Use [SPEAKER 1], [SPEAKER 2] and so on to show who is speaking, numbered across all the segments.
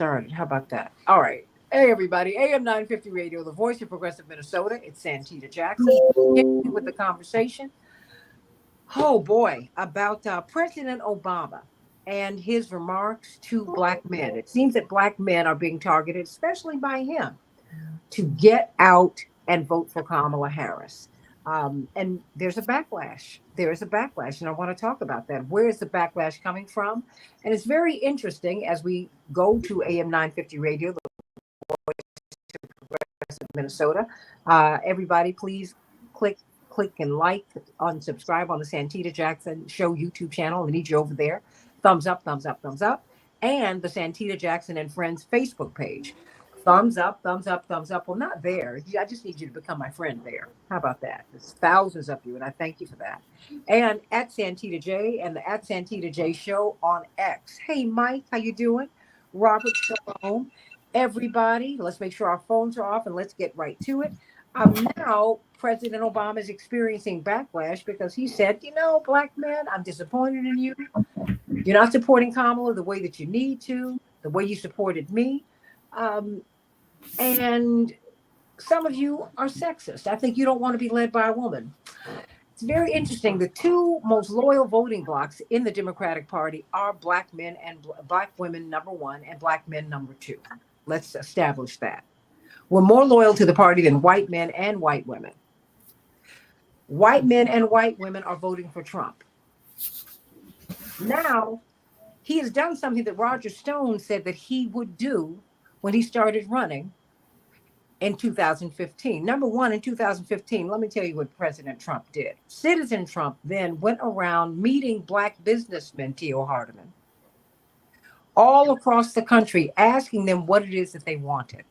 [SPEAKER 1] started. How about that? All right. Hey, everybody. AM 950 Radio, the voice of progressive Minnesota. It's Santita Jackson. Continuing with the conversation. Oh, boy, about President Obama and his remarks to black men. It seems that black men are being targeted, especially by him, to get out and vote for Kamala Harris. And there's a backlash. There is a backlash, and I want to talk about that. Where is the backlash coming from? And it's very interesting as we go to AM 950 Radio, the voice of Minnesota. Everybody, please click, and like, unsubscribe on the Santita Jackson Show YouTube channel. I need you over there. Thumbs up, thumbs up, thumbs up. And the Santita Jackson and Friends Facebook page. Thumbs up, thumbs up, thumbs up. Well, not there. I just need you to become my friend there. How about that? There's thousands of you, and I thank you for that. And at Santita J and the at Santita J Show on X. Hey, Mike, how you doing? Robert, Shalom. Everybody, let's make sure our phones are off and let's get right to it. Now, President Obama is experiencing backlash because he said, black men, I'm disappointed in you. You're not supporting Kamala the way that you need to, the way you supported me. And some of you are sexist. I think you don't want to be led by a woman. It's very interesting. The two most loyal voting blocs in the Democratic Party are black men and black women, number one, and black men, number two. Let's establish that. We're more loyal to the party than white men and white women. White men and white women are voting for Trump. Now, he has done something that Roger Stone said that he would do when he started running in 2015. Number one, in 2015, let me tell you what President Trump did. Citizen Trump then went around meeting black businessmen, Theo Hardiman, all across the country, asking them what it is that they wanted.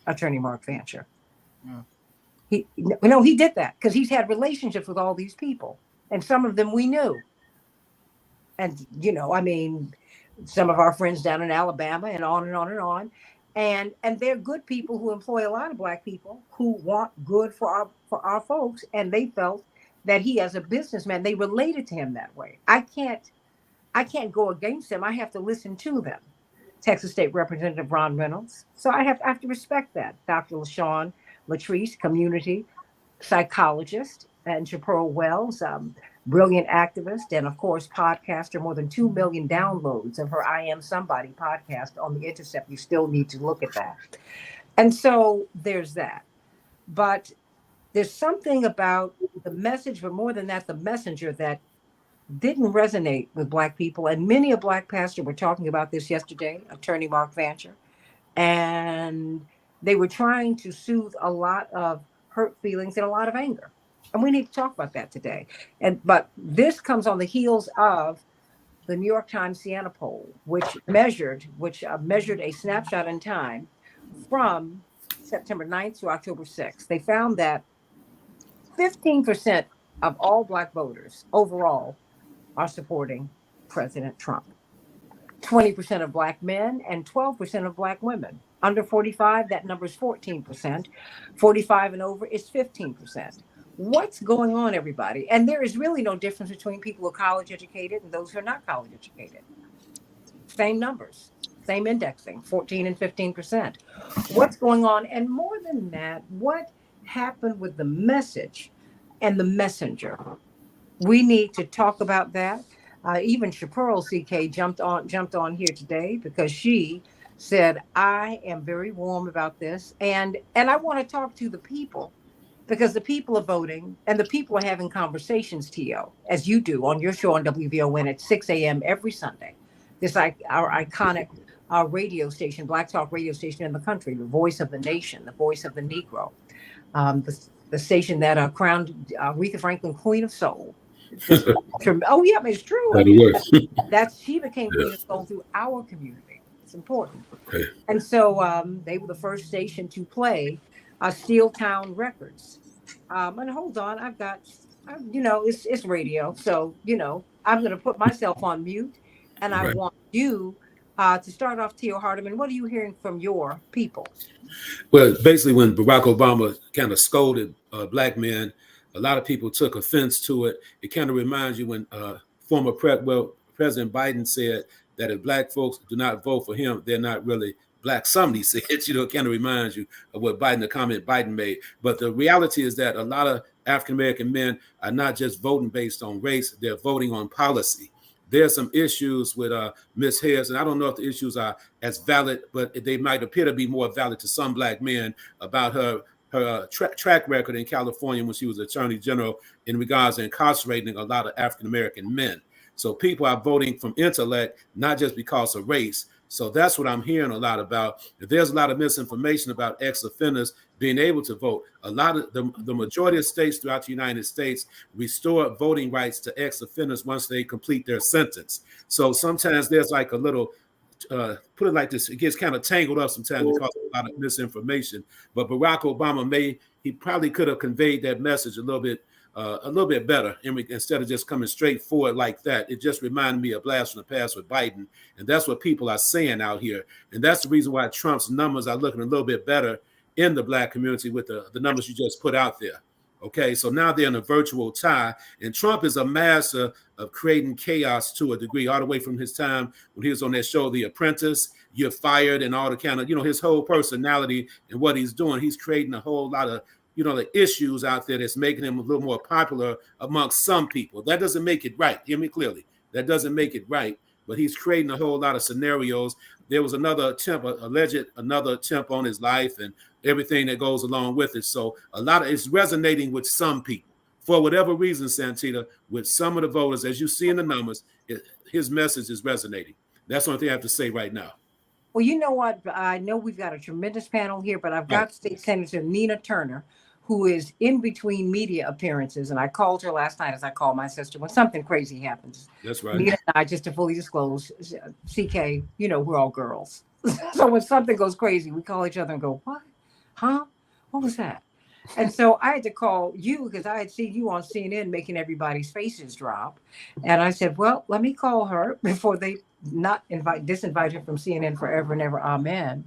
[SPEAKER 1] Attorney Mark Fancher. Yeah. He did that because he's had relationships with all these people, and some of them we knew. And, some of our friends down in Alabama and on and on and on. And they're good people who employ a lot of black people who want good for our folks. And they felt that he, as a businessman, they related to him that way. I can't go against them. I have to listen to them. Texas State Representative Ron Reynolds. So I have to respect that. Dr. LaShawn Latrice, community psychologist, and Chaparral Wells, brilliant activist, and of course, podcaster, more than 2 million downloads of her I Am Somebody podcast on The Intercept. You still need to look at that. And so there's that. But there's something about the message, but more than that, the messenger that didn't resonate with black people. And many a black pastor were talking about this yesterday, Attorney Mark Fancher. And they were trying to soothe a lot of hurt feelings and a lot of anger. And we need to talk about that today. But this comes on the heels of the New York Times Siena poll, which measured a snapshot in time from September 9th to October 6th. They found that 15% of all black voters overall are supporting President Trump. 20% of black men and 12% of black women. Under 45, that number is 14%. 45 and over is 15%. What's going on, everybody? And there is really no difference between people who are college educated and those who are not college educated. Same numbers, same indexing, 14 and 15%. What's going on? And more than that, what happened with the message and the messenger? We need to talk about that. Even Chaparral CK jumped on here today because she said, I am very warm about this. And I want to talk to the people. Because the people are voting and the people are having conversations, Tio, as you do on your show on WVON at 6 a.m. every Sunday. This our iconic radio station, Black Talk radio station in the country, the voice of the nation, the voice of the Negro, the station that crowned Aretha Franklin Queen of Soul. Oh, yeah, it's true. She became Queen of Soul through our community. It's important. Okay. And so they were the first station to play Steel Town Records. And hold on, I've got, it's radio. So, I'm going to put myself on mute. And I want you to start off, Theo Hardiman. What are you hearing from your people?
[SPEAKER 2] Well, basically, when Barack Obama kind of scolded black men, a lot of people took offense to it. It kind of reminds you when former President Biden said that if black folks do not vote for him, they're not really black. Somebody said, kind of reminds you of what the comment Biden made. But the reality is that a lot of African-American men are not just voting based on race, they're voting on policy. There's some issues with Ms. Harris, and I don't know if the issues are as valid, but they might appear to be more valid to some black men about her track record in California when she was Attorney General in regards to incarcerating a lot of African-American men. So people are voting from intellect, not just because of race. So that's what I'm hearing a lot about. There's a lot of misinformation about ex-offenders being able to vote. A lot of the majority of states throughout the United States restore voting rights to ex-offenders once they complete their sentence. So sometimes there's like a little, put it like this, it gets kind of tangled up sometimes because of a lot of misinformation. But Barack Obama he probably could have conveyed that message a little bit better instead of just coming straight forward like that. It just reminded me of blast from the past with Biden. And that's what people are saying out here. And that's the reason why Trump's numbers are looking a little bit better in the black community with the numbers you just put out there. Okay, so now they're in a virtual tie, and Trump is a master of creating chaos to a degree, all the way from his time when he was on that show, The Apprentice, You're Fired, and all the kind of, his whole personality and what he's doing. He's creating a whole lot of, the issues out there that's making him a little more popular amongst some people. That doesn't make it right. Hear me clearly. That doesn't make it right. But he's creating a whole lot of scenarios. There was another attempt on his life and everything that goes along with it. So it's resonating with some people for whatever reason, Santita, with some of the voters, as you see in the numbers, his message is resonating. That's the only thing I have to say right now.
[SPEAKER 1] Well, you know what? I know we've got a tremendous panel here, but I've got State Senator Nina Turner, who is in between media appearances. And I called her last night, as I call my sister, when something crazy happens.
[SPEAKER 2] That's right.
[SPEAKER 1] Nina and I, just to fully disclose, CK, we're all girls. So when something goes crazy, we call each other and go, what? Huh? What was that? And so I had to call you because I had seen you on CNN making everybody's faces drop. And I said, well, let me call her before they disinvite her from CNN forever and ever. Amen.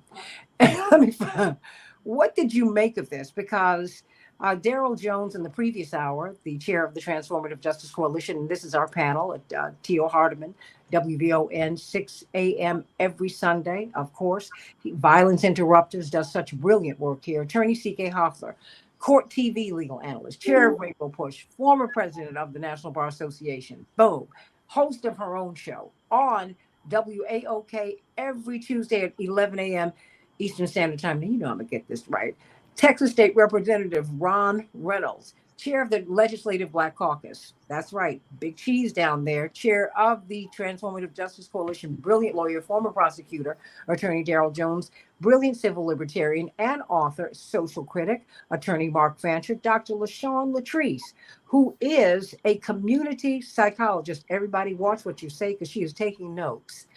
[SPEAKER 1] And let me find, what did you make of this? Because Daryl Jones in the previous hour, the chair of the Transformative Justice Coalition, and this is our panel at Teal Hardeman, WVON, 6 a.m. every Sunday, of course. Violence Interrupters does such brilliant work here. Attorney C.K. Hoffler, Court TV legal analyst, chair of Rainbow Push, former president of the National Bar Association, boom, host of her own show on WAOK every Tuesday at 11 a.m. Eastern Standard Time. Now, I'm going to get this right. Texas State Representative Ron Reynolds, chair of the Legislative Black Caucus. That's right. Big cheese down there. Chair of the Transformative Justice Coalition, brilliant lawyer, former prosecutor, Attorney Daryl Jones, brilliant civil libertarian and author, social critic, Attorney Mark Fancher, Dr. LaShawn Latrice, who is a community psychologist. Everybody watch what you say because she is taking notes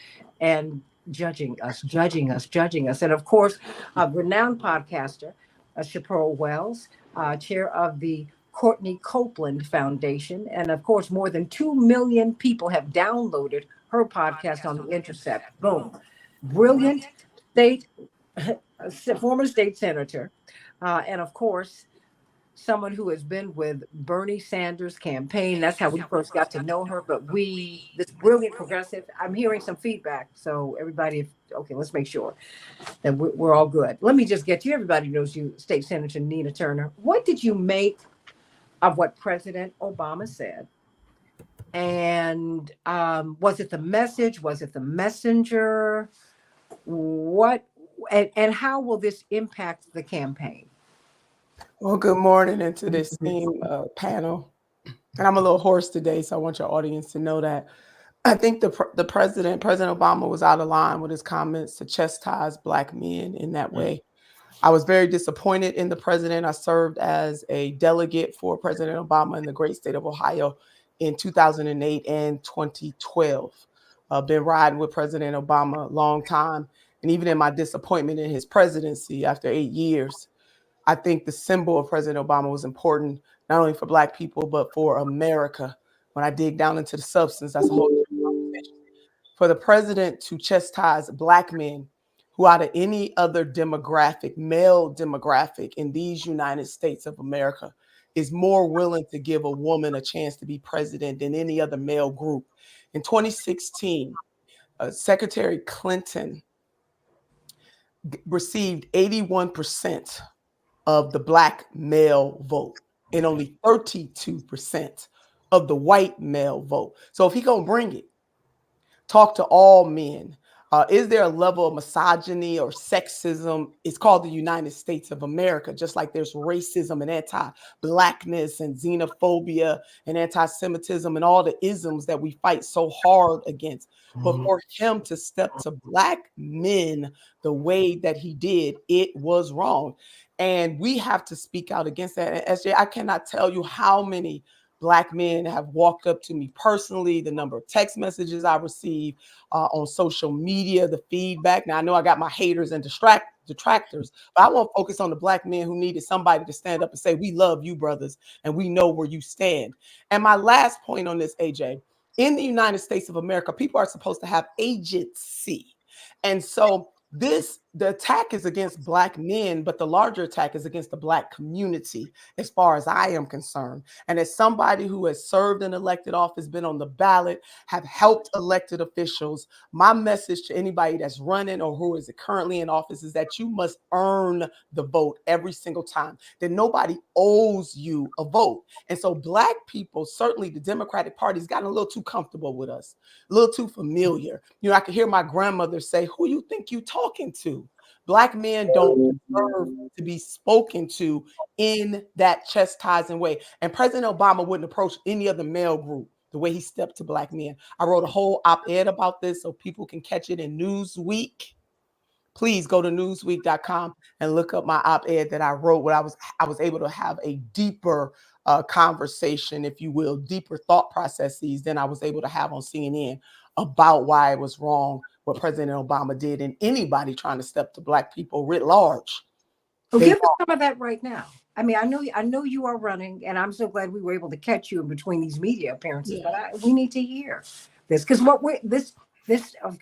[SPEAKER 1] and judging us. And of course, a renowned podcaster, Chaparral Wells, chair of the Courtney Copeland Foundation. And of course, more than 2 million people have downloaded her podcast on The Intercept. Boom. Brilliant former state senator. And of course, someone who has been with Bernie Sanders' campaign. That's how we first got to know her. But this brilliant progressive, I'm hearing some feedback. So everybody, okay, let's make sure that we're all good. Let me just get you. Everybody knows you, State Senator Nina Turner. What did you make of what President Obama said? And was it the message? Was it the messenger? What and how will this impact the campaign?
[SPEAKER 3] Well, good morning into this team panel. And I'm a little hoarse today, so I want your audience to know that. I think President Obama was out of line with his comments to chastise Black men in that way. I was very disappointed in the president. I served as a delegate for President Obama in the great state of Ohio in 2008 and 2012. Been riding with President Obama a long time. And even in my disappointment in his presidency after 8 years, I think the symbol of President Obama was important, not only for Black people, but for America. When I dig down into the substance, that's a whole different conversation. For the president to chastise Black men who out of any other demographic, male demographic in these United States of America, is more willing to give a woman a chance to be president than any other male group. In 2016, Secretary Clinton received 81% of the black male vote and only 32% of the white male vote. So if he gonna bring it, talk to all men. Is there a level of misogyny or sexism? It's called the United States of America, just like there's racism and anti-blackness and xenophobia and anti-Semitism and all the isms that we fight so hard against. But for him to step to black men the way that he did, it was wrong. And we have to speak out against that. And SJ, I cannot tell you how many Black men have walked up to me personally, the number of text messages I receive on social media, the feedback. Now, I know I got my haters and detractors, but I want to focus on the Black men who needed somebody to stand up and say, we love you, brothers, and we know where you stand. And my last point on this, AJ, in the United States of America, people are supposed to have agency. And so the attack is against Black men, but the larger attack is against the Black community, as far as I am concerned. And as somebody who has served in elected office, been on the ballot, have helped elected officials, my message to anybody that's running or who is currently in office is that you must earn the vote every single time, that nobody owes you a vote. And so Black people, certainly the Democratic Party, has gotten a little too comfortable with us, a little too familiar. You know, I can hear my grandmother say, who you think you talking to? Black men don't deserve to be spoken to in that chastising way. And President Obama wouldn't approach any other male group the way he stepped to Black men. I wrote a whole op-ed about this so people can catch it in Newsweek. Please go to newsweek.com and look up my op-ed that I wrote where I was able to have a deeper conversation, if you will, deeper thought processes than I was able to have on CNN about why it was wrong what President Obama did and anybody trying to step to Black people writ large.
[SPEAKER 1] Well, give us some of that right now. I mean, I know you are running, and I'm so glad we were able to catch you in between these media appearances.
[SPEAKER 3] Yeah.
[SPEAKER 1] But we need to hear this because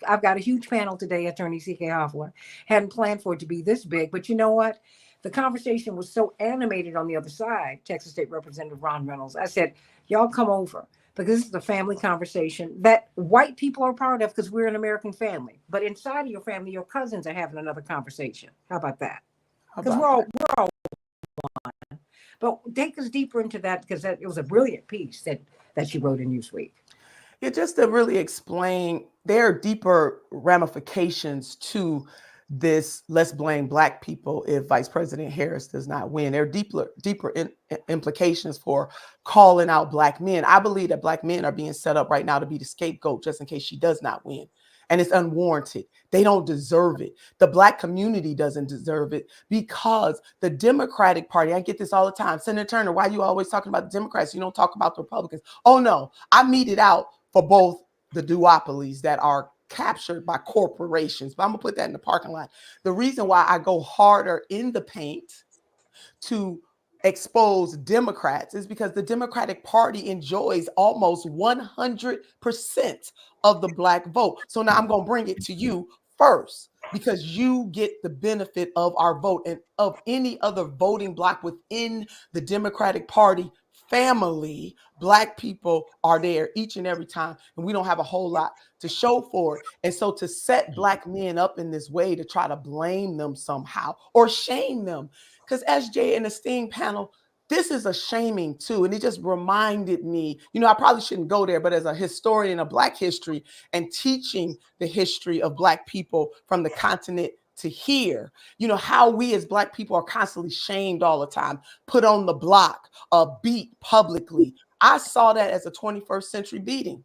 [SPEAKER 1] I've got a huge panel today. Attorney C.K. Hoffler hadn't planned for it to be this big, but you know what? The conversation was so animated on the other side. Texas State Representative Ron Reynolds. I said, y'all come over, because this is a family conversation that white people are part of because we're an American family. But inside of your family, your cousins are having another conversation. How about that? Because we're all one. But take us deeper into that, because it was a brilliant piece that you wrote in Newsweek.
[SPEAKER 3] Yeah, just to really explain, there are deeper ramifications to this let's blame Black people if Vice President Harris does not win. There are deeper implications for calling out Black men. I believe that Black men are being set up right now to be the scapegoat just in case she does not win. And it's unwarranted. They don't deserve it. The Black community doesn't deserve it because the Democratic Party, I get this all the time. Senator Turner, why are you always talking about the Democrats? You don't talk about the Republicans. Oh no, I mete it out for both the duopolies that are captured by corporations. But I'm gonna put that in the parking lot. The reason why I go harder in the paint to expose Democrats is because the Democratic Party enjoys almost 100% of the Black vote. So now I'm going to bring it to you first, because you get the benefit of our vote, and of any other voting bloc within the Democratic Party family. Black people are there each and every time, and we don't have a whole lot to show for it. And so to set Black men up in this way to try to blame them somehow or shame them, because SJ and the Steam panel, this is a shaming too. And it just reminded me, you know, I probably shouldn't go there, but as a historian of Black history and teaching the history of Black people from the continent to here, you know, how we as Black people are constantly shamed all the time, put on the block, beat publicly. I saw that as a 21st century beating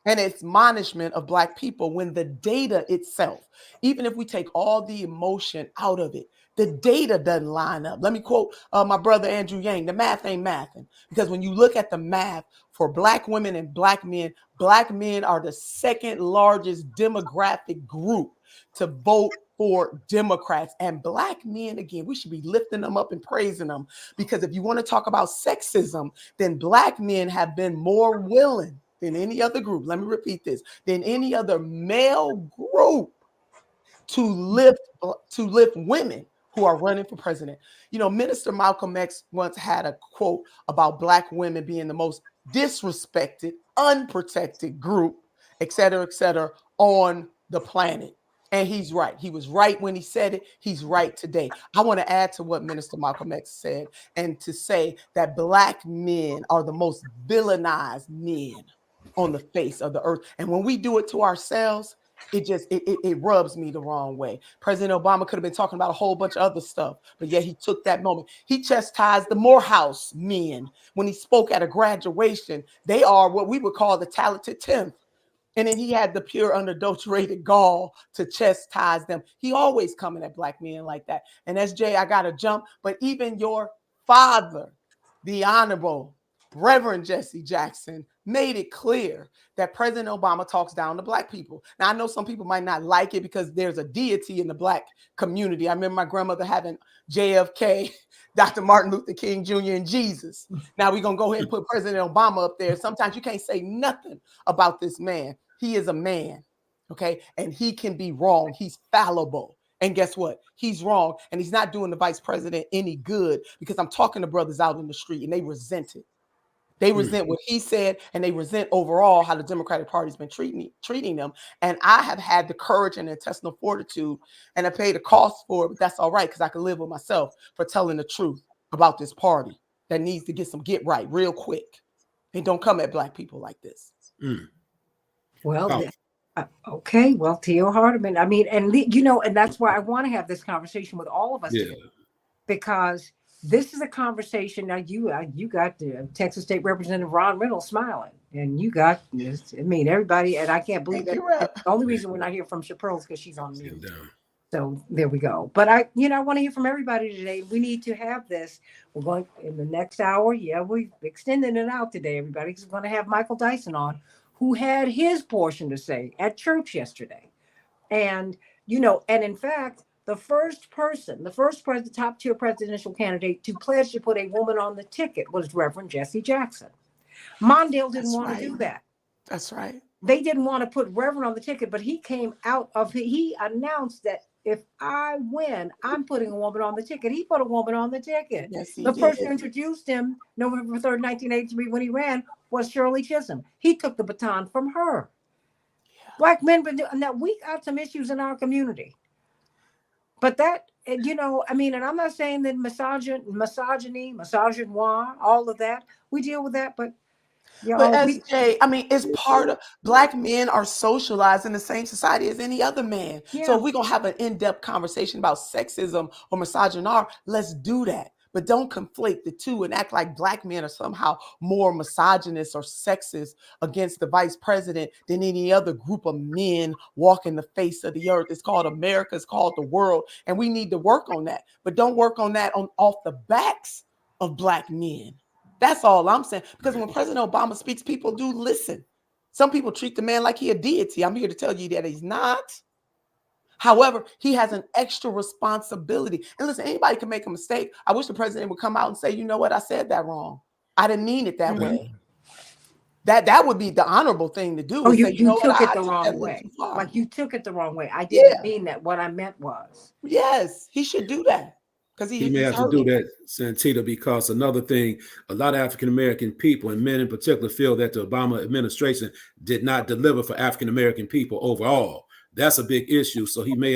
[SPEAKER 3] and admonishment of Black people, when the data itself, even if we take all the emotion out of it, the data doesn't line up. Let me quote my brother Andrew Yang: the math ain't mathing. Because when you look at the math for Black women and Black men are the second largest demographic group to vote for Democrats. And Black men, again, we should be lifting them up and praising them, because if you want to talk about sexism, then Black men have been more willing than any other group, let me repeat this, than any other male group to lift women who are running for president. You know, Minister Malcolm X once had a quote about Black women being the most disrespected, unprotected group, et cetera, on the planet. And he's right. He was right when he said it. He's right today. I want to add to what Minister Malcolm X said and to say that Black men are the most villainized men on the face of the earth. And when we do it to ourselves, it rubs me the wrong way. President Obama could have been talking about a whole bunch of other stuff, but yet he took that moment. He chastised the Morehouse men when he spoke at a graduation. They are what we would call the talented 10th. And then he had the pure unadulterated gall to chastise them. He always coming at Black men like that. And SJ, I got to jump, but even your father, the Honorable Reverend Jesse Jackson, made it clear that President Obama talks down to Black people. Now, I know some people might not like it because there's a deity in the Black community. I remember my grandmother having JFK, Dr. Martin Luther King Jr., and Jesus. Now we're going to go ahead and put President Obama up there. Sometimes you can't say nothing about this man. He is a man, okay? And he can be wrong. He's fallible. And guess what? He's wrong. And he's not doing the vice president any good because I'm talking to brothers out in the street and they resent it. They resent what he said, and they resent overall how the Democratic Party's been treating them. And I have had the courage and intestinal fortitude, and I paid a cost for it, but that's all right because I can live with myself for telling the truth about this party that needs to get some get right real quick. And don't come at Black people like this.
[SPEAKER 1] Well, okay. Well, Theo Hardeman. I mean, and and that's why I want to have this conversation with all of us today, because this is a conversation. Now, you got the Texas State Representative Ron Reynolds smiling, and you got this. I mean, everybody, and I can't believe that. The only reason we're not hearing from Chappelle is because she's on mute. So there we go. But I want to hear from everybody today. We need to have this. We're going in the next hour. Yeah, we're extending it out today, everybody, because we're going to have Michael Dyson on, who had his portion to say at church yesterday. And, and in fact, the first top tier presidential candidate to pledge to put a woman on the ticket was Reverend Jesse Jackson. Mondale didn't want to do that.
[SPEAKER 3] That's right.
[SPEAKER 1] They didn't want to put Reverend on the ticket, but he announced that if I win, I'm putting a woman on the ticket. He put a woman on the ticket.
[SPEAKER 3] Yes,
[SPEAKER 1] the person who introduced him November 3rd, 1983, when he ran, was Shirley Chisholm. He took the baton from her. Yeah. Black men, now we got some issues in our community. But that, and I'm not saying that misogyny, misogynoir, all of that, we deal with that, but
[SPEAKER 3] SJ, it's part of Black men are socialized in the same society as any other man. Yeah. So if we're going to have an in-depth conversation about sexism or misogynoir, let's do that. But don't conflate the two and act like Black men are somehow more misogynist or sexist against the vice president than any other group of men walking the face of the earth. It's called America. It's called the world. And we need to work on that. But don't work on that off the backs of Black men. That's all I'm saying. Because when President Obama speaks, people do listen. Some people treat the man like he a deity. I'm here to tell you that he's not. However, he has an extra responsibility. And listen, anybody can make a mistake. I wish the president would come out and say, you know what, I said that wrong. I didn't mean it that way. That would be the honorable thing to do.
[SPEAKER 1] Oh, you took it the wrong way. Like you took it the wrong way. I didn't mean that. What I meant was.
[SPEAKER 3] Yes, he should do that. Because
[SPEAKER 2] he may have to do that, Santita, because another thing, a lot of African-American people and men in particular feel that the Obama administration did not deliver for African-American people overall. That's a big issue. So he may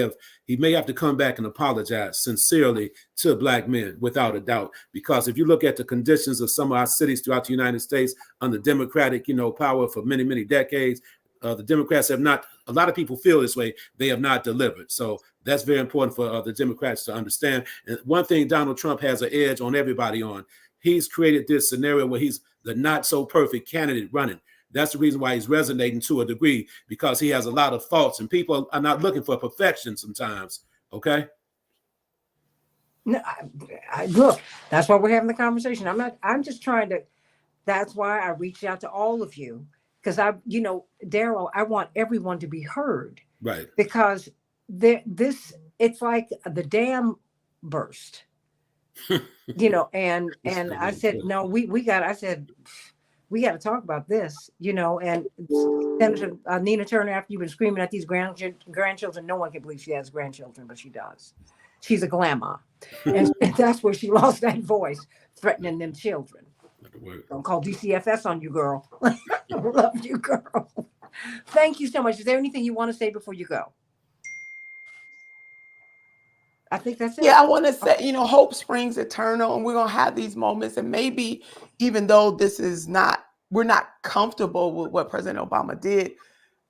[SPEAKER 2] have to come back and apologize sincerely to Black men, without a doubt. Because if you look at the conditions of some of our cities throughout the United States under Democratic, power for many, many decades, the Democrats have not, a lot of people feel this way, they have not delivered. So that's very important for the Democrats to understand. And one thing Donald Trump has an edge on everybody on, he's created this scenario where he's the not so perfect candidate running. That's the reason why he's resonating to a degree, because he has a lot of faults and people are not looking for perfection sometimes. Okay.
[SPEAKER 1] No, I look, that's why we're having the conversation. I'm just trying to, that's why I reached out to all of you. Because Daryl, I want everyone to be heard.
[SPEAKER 2] Right.
[SPEAKER 1] Because it's like the dam burst. And I said, no, we got to talk about this, and Senator Nina Turner, after you've been screaming at these grandchildren, no one can believe she has grandchildren, but she does. She's a grandma. And that's where she lost that voice, threatening them children. Don't call DCFS on you, girl. I love you, girl. Thank you so much. Is there anything you want to say before you go? I think that's it.
[SPEAKER 3] Yeah, I want to say,
[SPEAKER 1] Okay.
[SPEAKER 3] hope springs eternal, and we're going to have these moments. And maybe even though we're not comfortable with what President Obama did,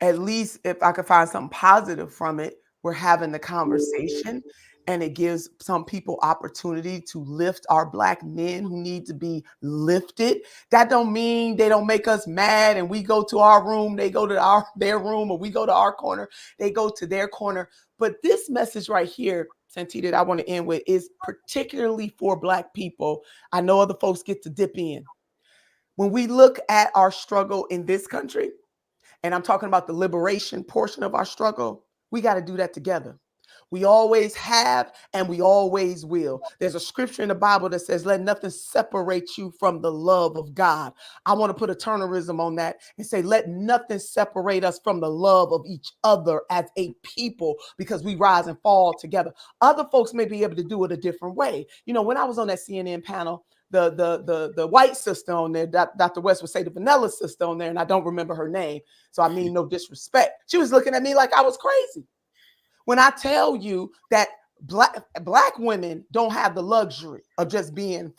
[SPEAKER 3] at least if I could find something positive from it, we're having the conversation, and it gives some people opportunity to lift our Black men who need to be lifted. That don't mean they don't make us mad and we go to our room, they go to their room, or we go to our corner, they go to their corner. But this message right here, Santita, that I want to end with is particularly for Black people. I know other folks get to dip in. When we look at our struggle in this country, and I'm talking about the liberation portion of our struggle, we got to do that together. We always have, and we always will. There's a scripture in the Bible that says, let nothing separate you from the love of God. I want to put a Turnerism on that and say, let nothing separate us from the love of each other as a people, because we rise and fall together. Other folks may be able to do it a different way. When I was on that CNN panel, the white sister on there, Dr. West would say the vanilla sister on there, and I don't remember her name, so I mean no disrespect. She was looking at me like I was crazy. When I tell you that black women don't have the luxury of just being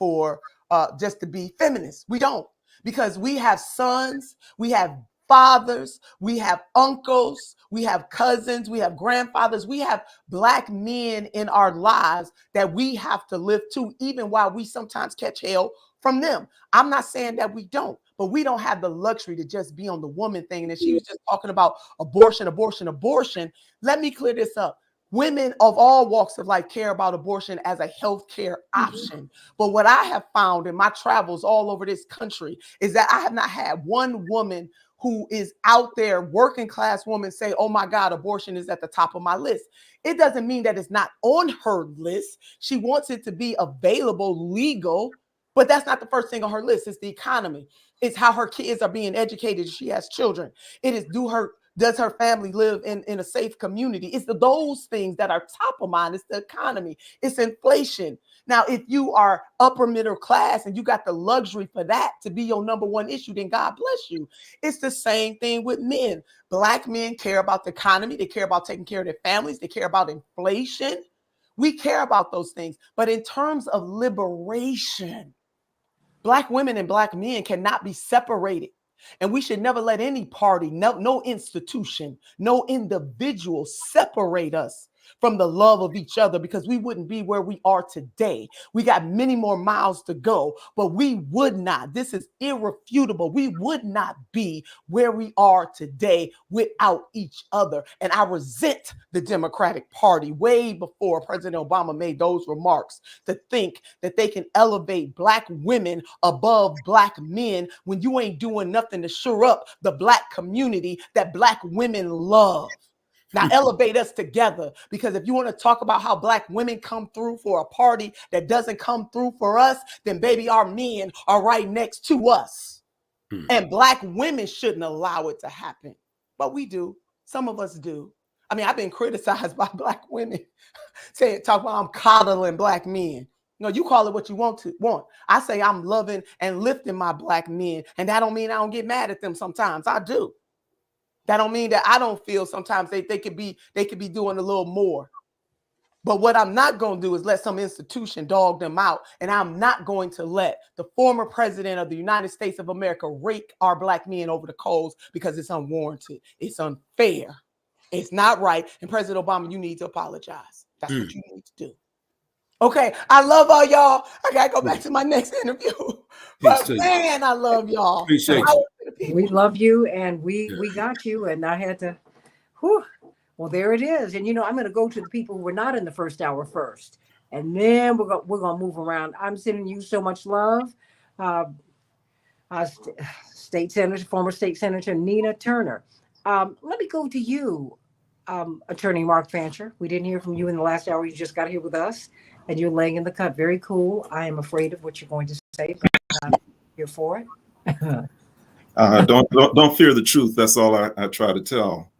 [SPEAKER 3] just to be feminists, we don't, because we have sons, we have fathers, we have uncles, we have cousins, we have grandfathers, we have Black men in our lives that we have to live to, even while we sometimes catch hell from them. I'm not saying that we don't, but we don't have the luxury to just be on the woman thing. And she was just talking about abortion. Let me clear this up. Women of all walks of life care about abortion as a healthcare option. But what I have found in my travels all over this country is that I have not had one woman who is out there, working class woman, say, oh my God, abortion is at the top of my list. It doesn't mean that it's not on her list. She wants it to be available, legal, but that's not the first thing on her list. It's the economy. It's how her kids are being educated if she has children. It is does her family live in a safe community? It's those things that are top of mind. It's the economy. It's inflation. Now, if you are upper middle class and you got the luxury for that to be your number one issue, then God bless you. It's the same thing with men. Black men care about the economy. They care about taking care of their families. They care about inflation. We care about those things. But in terms of liberation, Black women and Black men cannot be separated. And we should never let any party, no institution, no individual separate us from the love of each other, because we wouldn't be where we are today. We got many more miles to go, but we would not, this is irrefutable, we would not be where we are today without each other. And I resent the Democratic Party way before President Obama made those remarks, to think that they can elevate Black women above Black men when you ain't doing nothing to shore up the Black community that Black women love. Now elevate us together, because if you want to talk about how Black women come through for a party that doesn't come through for us, then baby, our men are right next to us. And Black women shouldn't allow it to happen. But we do. Some of us do. I mean, I've been criticized by Black women talk about I'm coddling Black men. No, you call it what you want. I say I'm loving and lifting my Black men. And that don't mean I don't get mad at them sometimes. I do. That don't mean that I don't feel sometimes they could be doing a little more. But what I'm not going to do is let some institution dog them out. And I'm not going to let the former president of the United States of America rake our Black men over the coals, because it's unwarranted. It's unfair. It's not right. And President Obama, you need to apologize. That's what you need to do. Okay, I love all y'all. I gotta go back to my next interview. But man, I love y'all.
[SPEAKER 2] Appreciate you.
[SPEAKER 1] We love you, and we got you. And I had to, well, there it is. And I'm going to go to the people who were not in the first hour first, and then we're gonna move around. I'm sending you so much love. Former state senator Nina Turner. Let me go to you, Attorney Mark Fancher. We didn't hear from you in the last hour. You just got here with us, and you're laying in the cut. Very cool. I am afraid of what you're going to say, but I'm here for it.
[SPEAKER 4] Don't fear the truth. That's all I try to tell.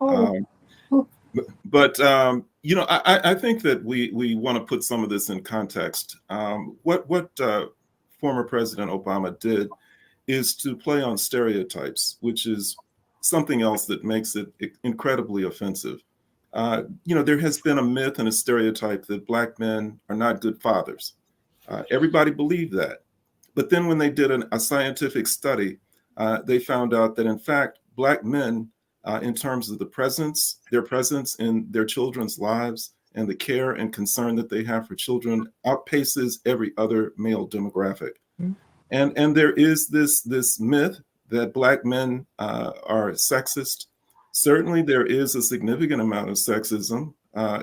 [SPEAKER 4] But I think that we want to put some of this in context. What former President Obama did is to play on stereotypes, which is something else that makes it incredibly offensive. There has been a myth and a stereotype that Black men are not good fathers. Everybody believed that. But then when they did a scientific study, they found out that, in fact, Black men, in terms of their presence in their children's lives and the care and concern that they have for children, outpaces every other male demographic. Mm-hmm. And there is this myth that Black men are sexist. Certainly, there is a significant amount of sexism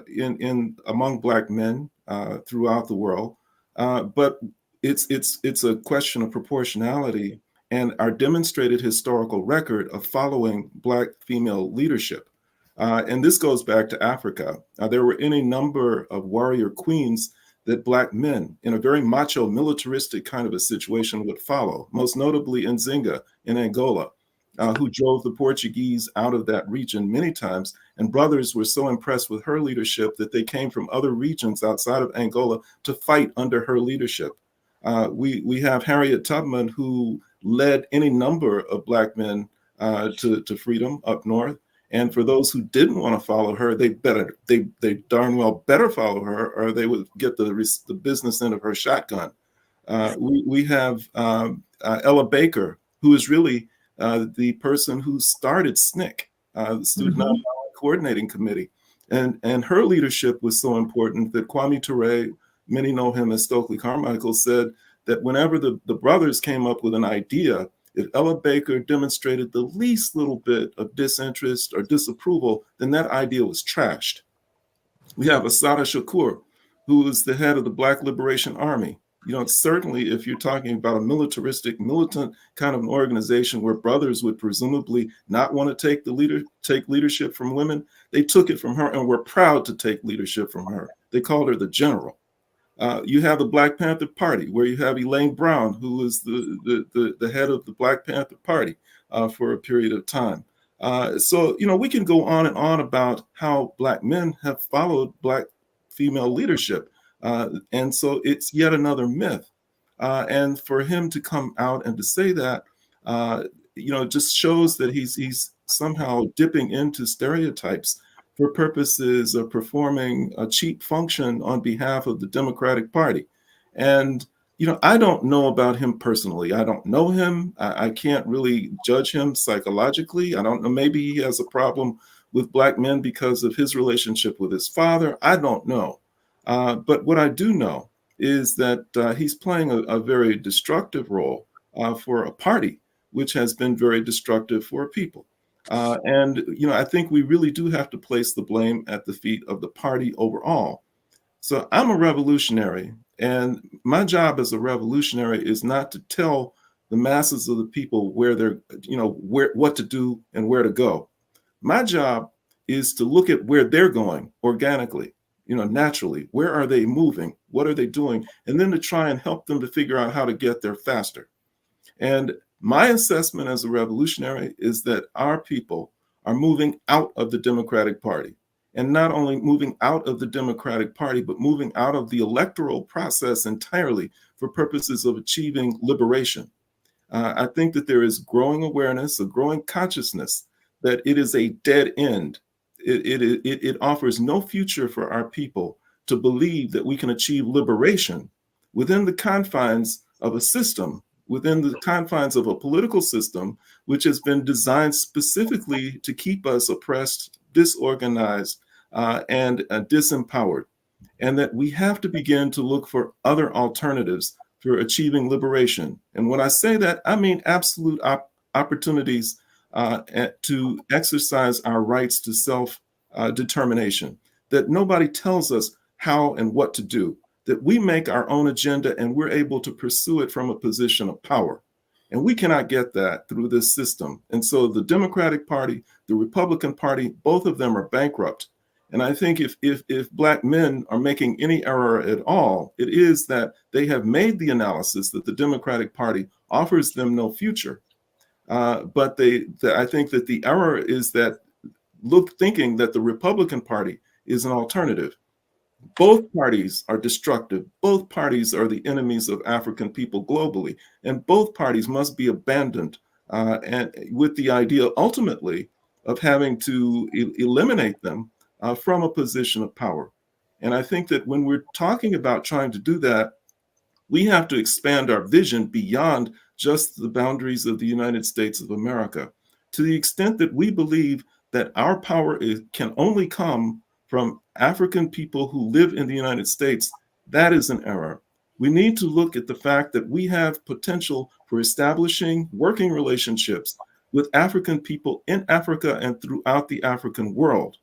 [SPEAKER 4] in among Black men throughout the world, but it's a question of proportionality and our demonstrated historical record of following Black female leadership. And this goes back to Africa. There were any number of warrior queens that Black men, in a very macho, militaristic kind of a situation, would follow, most notably Nzinga in Angola, who drove the Portuguese out of that region many times. And brothers were so impressed with her leadership that they came from other regions outside of Angola to fight under her leadership. We have Harriet Tubman, who led any number of Black men to freedom up north. And for those who didn't want to follow her, they darn well better follow her, or they would get the business end of her shotgun. We have Ella Baker, who is really the person who started SNCC, the Student Nonviolent Coordinating Committee. And her leadership was so important that Kwame Ture, many know him as Stokely Carmichael, said that whenever the brothers came up with an idea, if Ella Baker demonstrated the least little bit of disinterest or disapproval, then that idea was trashed. We have Assata Shakur, who is the head of the Black Liberation Army. Certainly if you're talking about a militaristic, militant kind of an organization where brothers would presumably not want to take leadership from women, they took it from her and were proud to take leadership from her. They called her the general. You have the Black Panther Party, where you have Elaine Brown, who was the head of the Black Panther Party for a period of time. So we can go on and on about how Black men have followed Black female leadership. And so it's yet another myth. And for him to come out and to say that, just shows that he's somehow dipping into stereotypes for purposes of performing a cheap function on behalf of the Democratic Party. And, I don't know about him personally. I don't know him. I can't really judge him psychologically. I don't know. Maybe he has a problem with Black men because of his relationship with his father. I don't know. But what I do know is that he's playing a very destructive role for a party, which has been very destructive for people. And I think we really do have to place the blame at the feet of the party overall. So I'm a revolutionary, and my job as a revolutionary is not to tell the masses of the people where they're, what to do and where to go. My job is to look at where they're going organically, naturally. Where are they moving? What are they doing? And then to try and help them to figure out how to get there faster. And my assessment as a revolutionary is that our people are moving out of the Democratic Party, and not only moving out of the Democratic Party, but moving out of the electoral process entirely for purposes of achieving liberation. I think that there is growing awareness, a growing consciousness that it is a dead end. It offers no future for our people to believe that we can achieve liberation within the confines of a system, within the confines of a political system, which has been designed specifically to keep us oppressed, disorganized, and disempowered. And that we have to begin to look for other alternatives for achieving liberation. And when I say that, I mean absolute opportunities to exercise our rights to self-determination, that nobody tells us how and what to do, that we make our own agenda and we're able to pursue it from a position of power. And we cannot get that through this system. And so the Democratic Party, the Republican Party, both of them are bankrupt. And I think if Black men are making any error at all, it is that they have made the analysis that the Democratic Party offers them no future. But I think that the error is that thinking that the Republican Party is an alternative. Both parties are destructive. Both parties are the enemies of African people globally. And both parties must be abandoned and with the idea ultimately of having to eliminate them from a position of power. And I think that when we're talking about trying to do that, we have to expand our vision beyond just the boundaries of the United States of America. To the extent that we believe that our power can only come from African people who live in the United States, that is an error. We need to look at the fact that we have potential for establishing working relationships with African people in Africa and throughout the African world.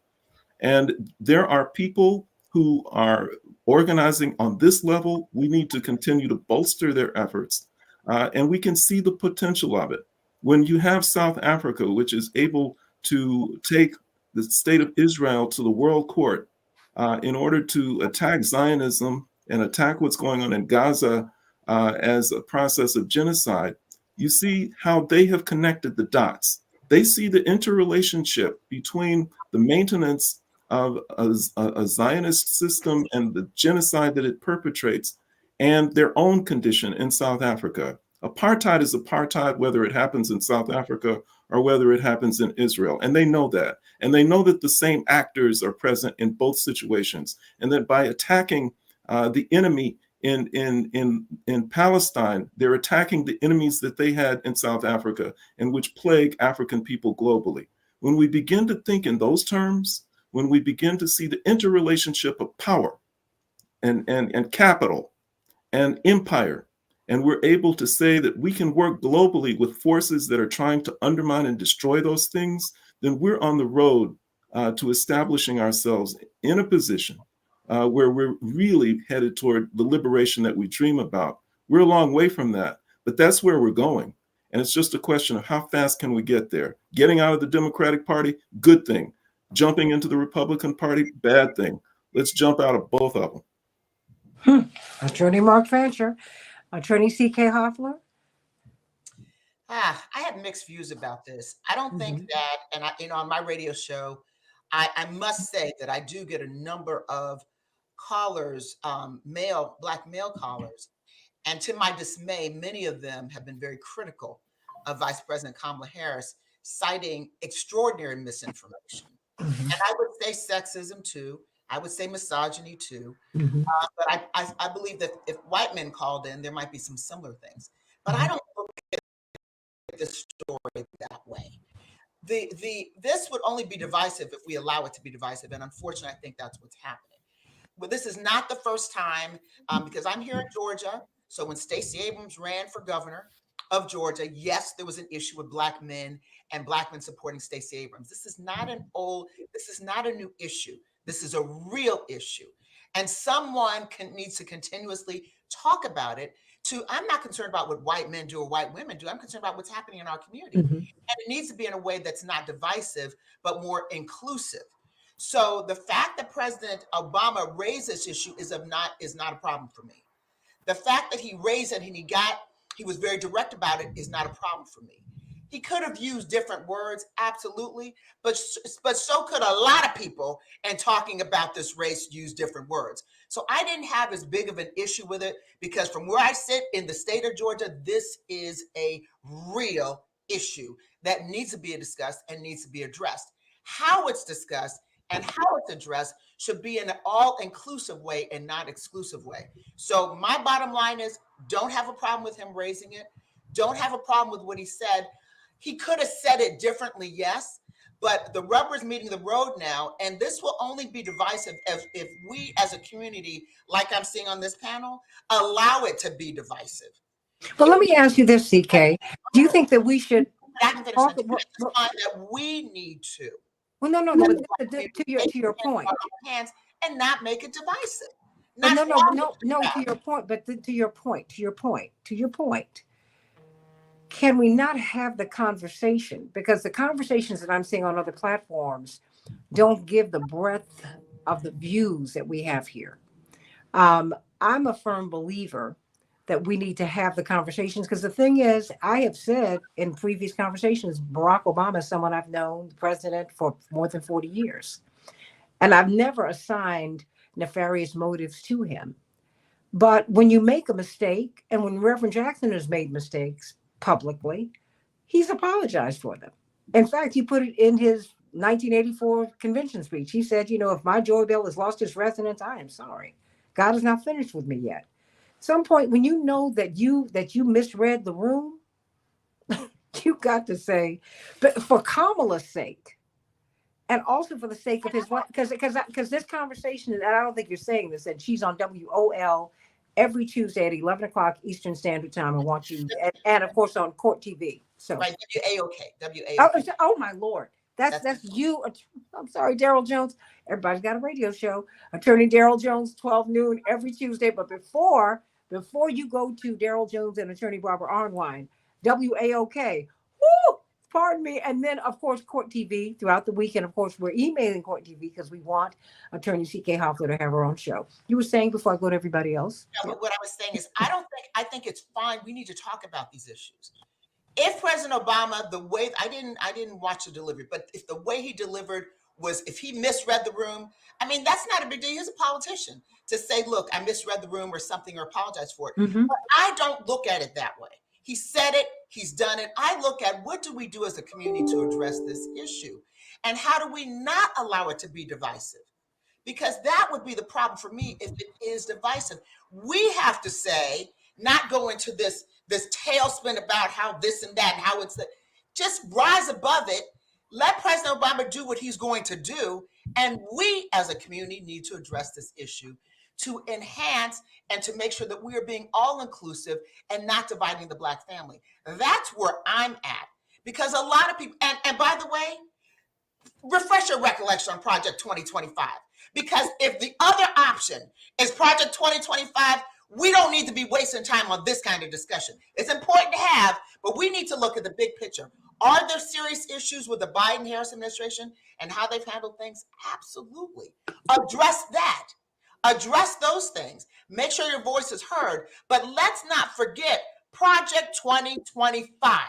[SPEAKER 4] And there are people who are organizing on this level. We need to continue to bolster their efforts. And we can see the potential of it. When you have South Africa, which is able to take the state of Israel to the world court in order to attack Zionism and attack what's going on in Gaza as a process of genocide, you see how they have connected the dots. They see the interrelationship between the maintenance of a Zionist system and the genocide that it perpetrates and their own condition in South Africa. Apartheid is apartheid, whether it happens in South Africa or whether it happens in Israel. And they know that. And they know that the same actors are present in both situations. And that by attacking the enemy in Palestine, they're attacking the enemies that they had in South Africa and which plague African people globally. When we begin to think in those terms, when we begin to see the interrelationship of power and capital and empire, and we're able to say that we can work globally with forces that are trying to undermine and destroy those things, then we're on the road to establishing ourselves in a position where we're really headed toward the liberation that we dream about. We're a long way from that, but that's where we're going. And it's just a question of how fast can we get there. Getting out of the Democratic Party, good thing. Jumping into the Republican Party, bad thing. Let's jump out of both of them.
[SPEAKER 1] Attorney Mark Fancher. Attorney C.K. Hoffler?
[SPEAKER 5] I have mixed views about this. I don't think that, and on my radio show, I must say that I do get a number of callers, Black male callers. And to my dismay, many of them have been very critical of Vice President Kamala Harris, citing extraordinary misinformation. And I would say sexism too. I would say misogyny too. But I believe that if white men called in, there might be some similar things. But I don't look at this story that way. This would only be divisive if we allow it to be divisive. And unfortunately, I think that's what's happening. But this is not the first time, because I'm here in Georgia. So when Stacey Abrams ran for governor of Georgia, yes, there was an issue with Black men and Black men supporting Stacey Abrams. This is not a new issue. This is a real issue. And someone needs to continuously talk about it. I'm not concerned about what white men do or white women do. I'm concerned about what's happening in our community. And it needs to be in a way that's not divisive, but more inclusive. So the fact that President Obama raised this issue is not a problem for me. The fact that he raised it and he was very direct about it is not a problem for me. He could have used different words, absolutely, but so could a lot of people, and talking about this race use different words. So I didn't have as big of an issue with it, because from where I sit in the state of Georgia, this is a real issue that needs to be discussed and needs to be addressed. How it's discussed and how it's addressed should be in an all-inclusive way and not exclusive way. So my bottom line is, don't have a problem with him raising it. Don't have a problem with what he said. He could have said it differently, yes, but the rubber is meeting the road now, and this will only be divisive if we as a community, like I'm seeing on this panel, allow it to be divisive.
[SPEAKER 1] Well, let me ask you this, CK. Do you think that we should
[SPEAKER 5] talk about that we need to?
[SPEAKER 1] Well, no. But to your point,
[SPEAKER 5] hands and not make it divisive.
[SPEAKER 1] No. To your point, but to your point. Can we not have the conversation? Because the conversations that I'm seeing on other platforms don't give the breadth of the views that we have here. I'm a firm believer that we need to have the conversations, because the thing is, I have said in previous conversations, Barack Obama is someone I've known, the president, for more than 40 years. And I've never assigned nefarious motives to him. But when you make a mistake, and when Reverend Jackson has made mistakes publicly, He's apologized for them. In fact, he put it in his 1984 convention speech. He said, if my joy bell has lost its resonance, I am sorry. God is not finished with me yet. Some point when you know that you misread the room, you got to say, but for Kamala's sake, and also for the sake of his wife, because this conversation, and I don't think you're saying this, and she's on WOL every Tuesday at 11 o'clock Eastern Standard Time. I want you, and of course on Court TV. So
[SPEAKER 5] right, WAOK.
[SPEAKER 1] Oh my Lord, that's you. I'm sorry, Daryl Jones. Everybody's got a radio show. Attorney Daryl Jones, 12 noon every Tuesday. But before you go to Daryl Jones and Attorney Barbara Arnwine, WAOK. Woo! Pardon me. And then, of course, Court TV throughout the week. And, of course, we're emailing Court TV because we want Attorney C.K. Hoffler to have her own show. You were saying before I go to everybody else?
[SPEAKER 5] Yeah, but what I was saying is I think it's fine. We need to talk about these issues. If President Obama, the way, I didn't watch the delivery, but if the way he delivered was, if he misread the room, I mean, that's not a big deal. He's a politician to say, look, I misread the room or something, or apologize for it.
[SPEAKER 1] Mm-hmm.
[SPEAKER 5] But I don't look at it that way. He said it, he's done it. I look at, what do we do as a community to address this issue? And how do we not allow it to be divisive? Because that would be the problem for me if it is divisive. We have to say, not go into this tailspin about how this and that, and how it's just rise above it. Let President Obama do what he's going to do. And we as a community need to address this issue to enhance and to make sure that we are being all inclusive and not dividing the Black family. That's where I'm at. Because a lot of people, and by the way, refresh your recollection on Project 2025. Because if the other option is Project 2025, we don't need to be wasting time on this kind of discussion. It's important to have, but we need to look at the big picture. Are there serious issues with the Biden-Harris administration and how they've handled things? Absolutely. Address that. Address those things. Make sure your voice is heard. But let's not forget Project 2025,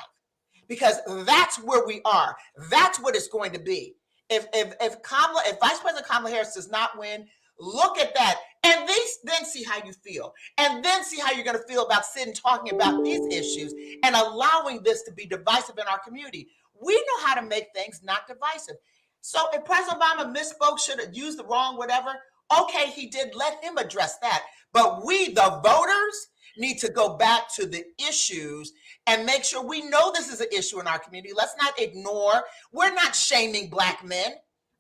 [SPEAKER 5] because that's where we are. That's what it's going to be. If Vice President Kamala Harris does not win, look at that, and then see how you feel, and then see how you're going to feel about sitting talking about these issues and allowing this to be divisive in our community. We know how to make things not divisive. So if President Obama misspoke, should have used the wrong whatever, okay, he did. Let him address that. But we, the voters, need to go back to the issues and make sure we know this is an issue in our community. Let's not ignore. We're not shaming Black men.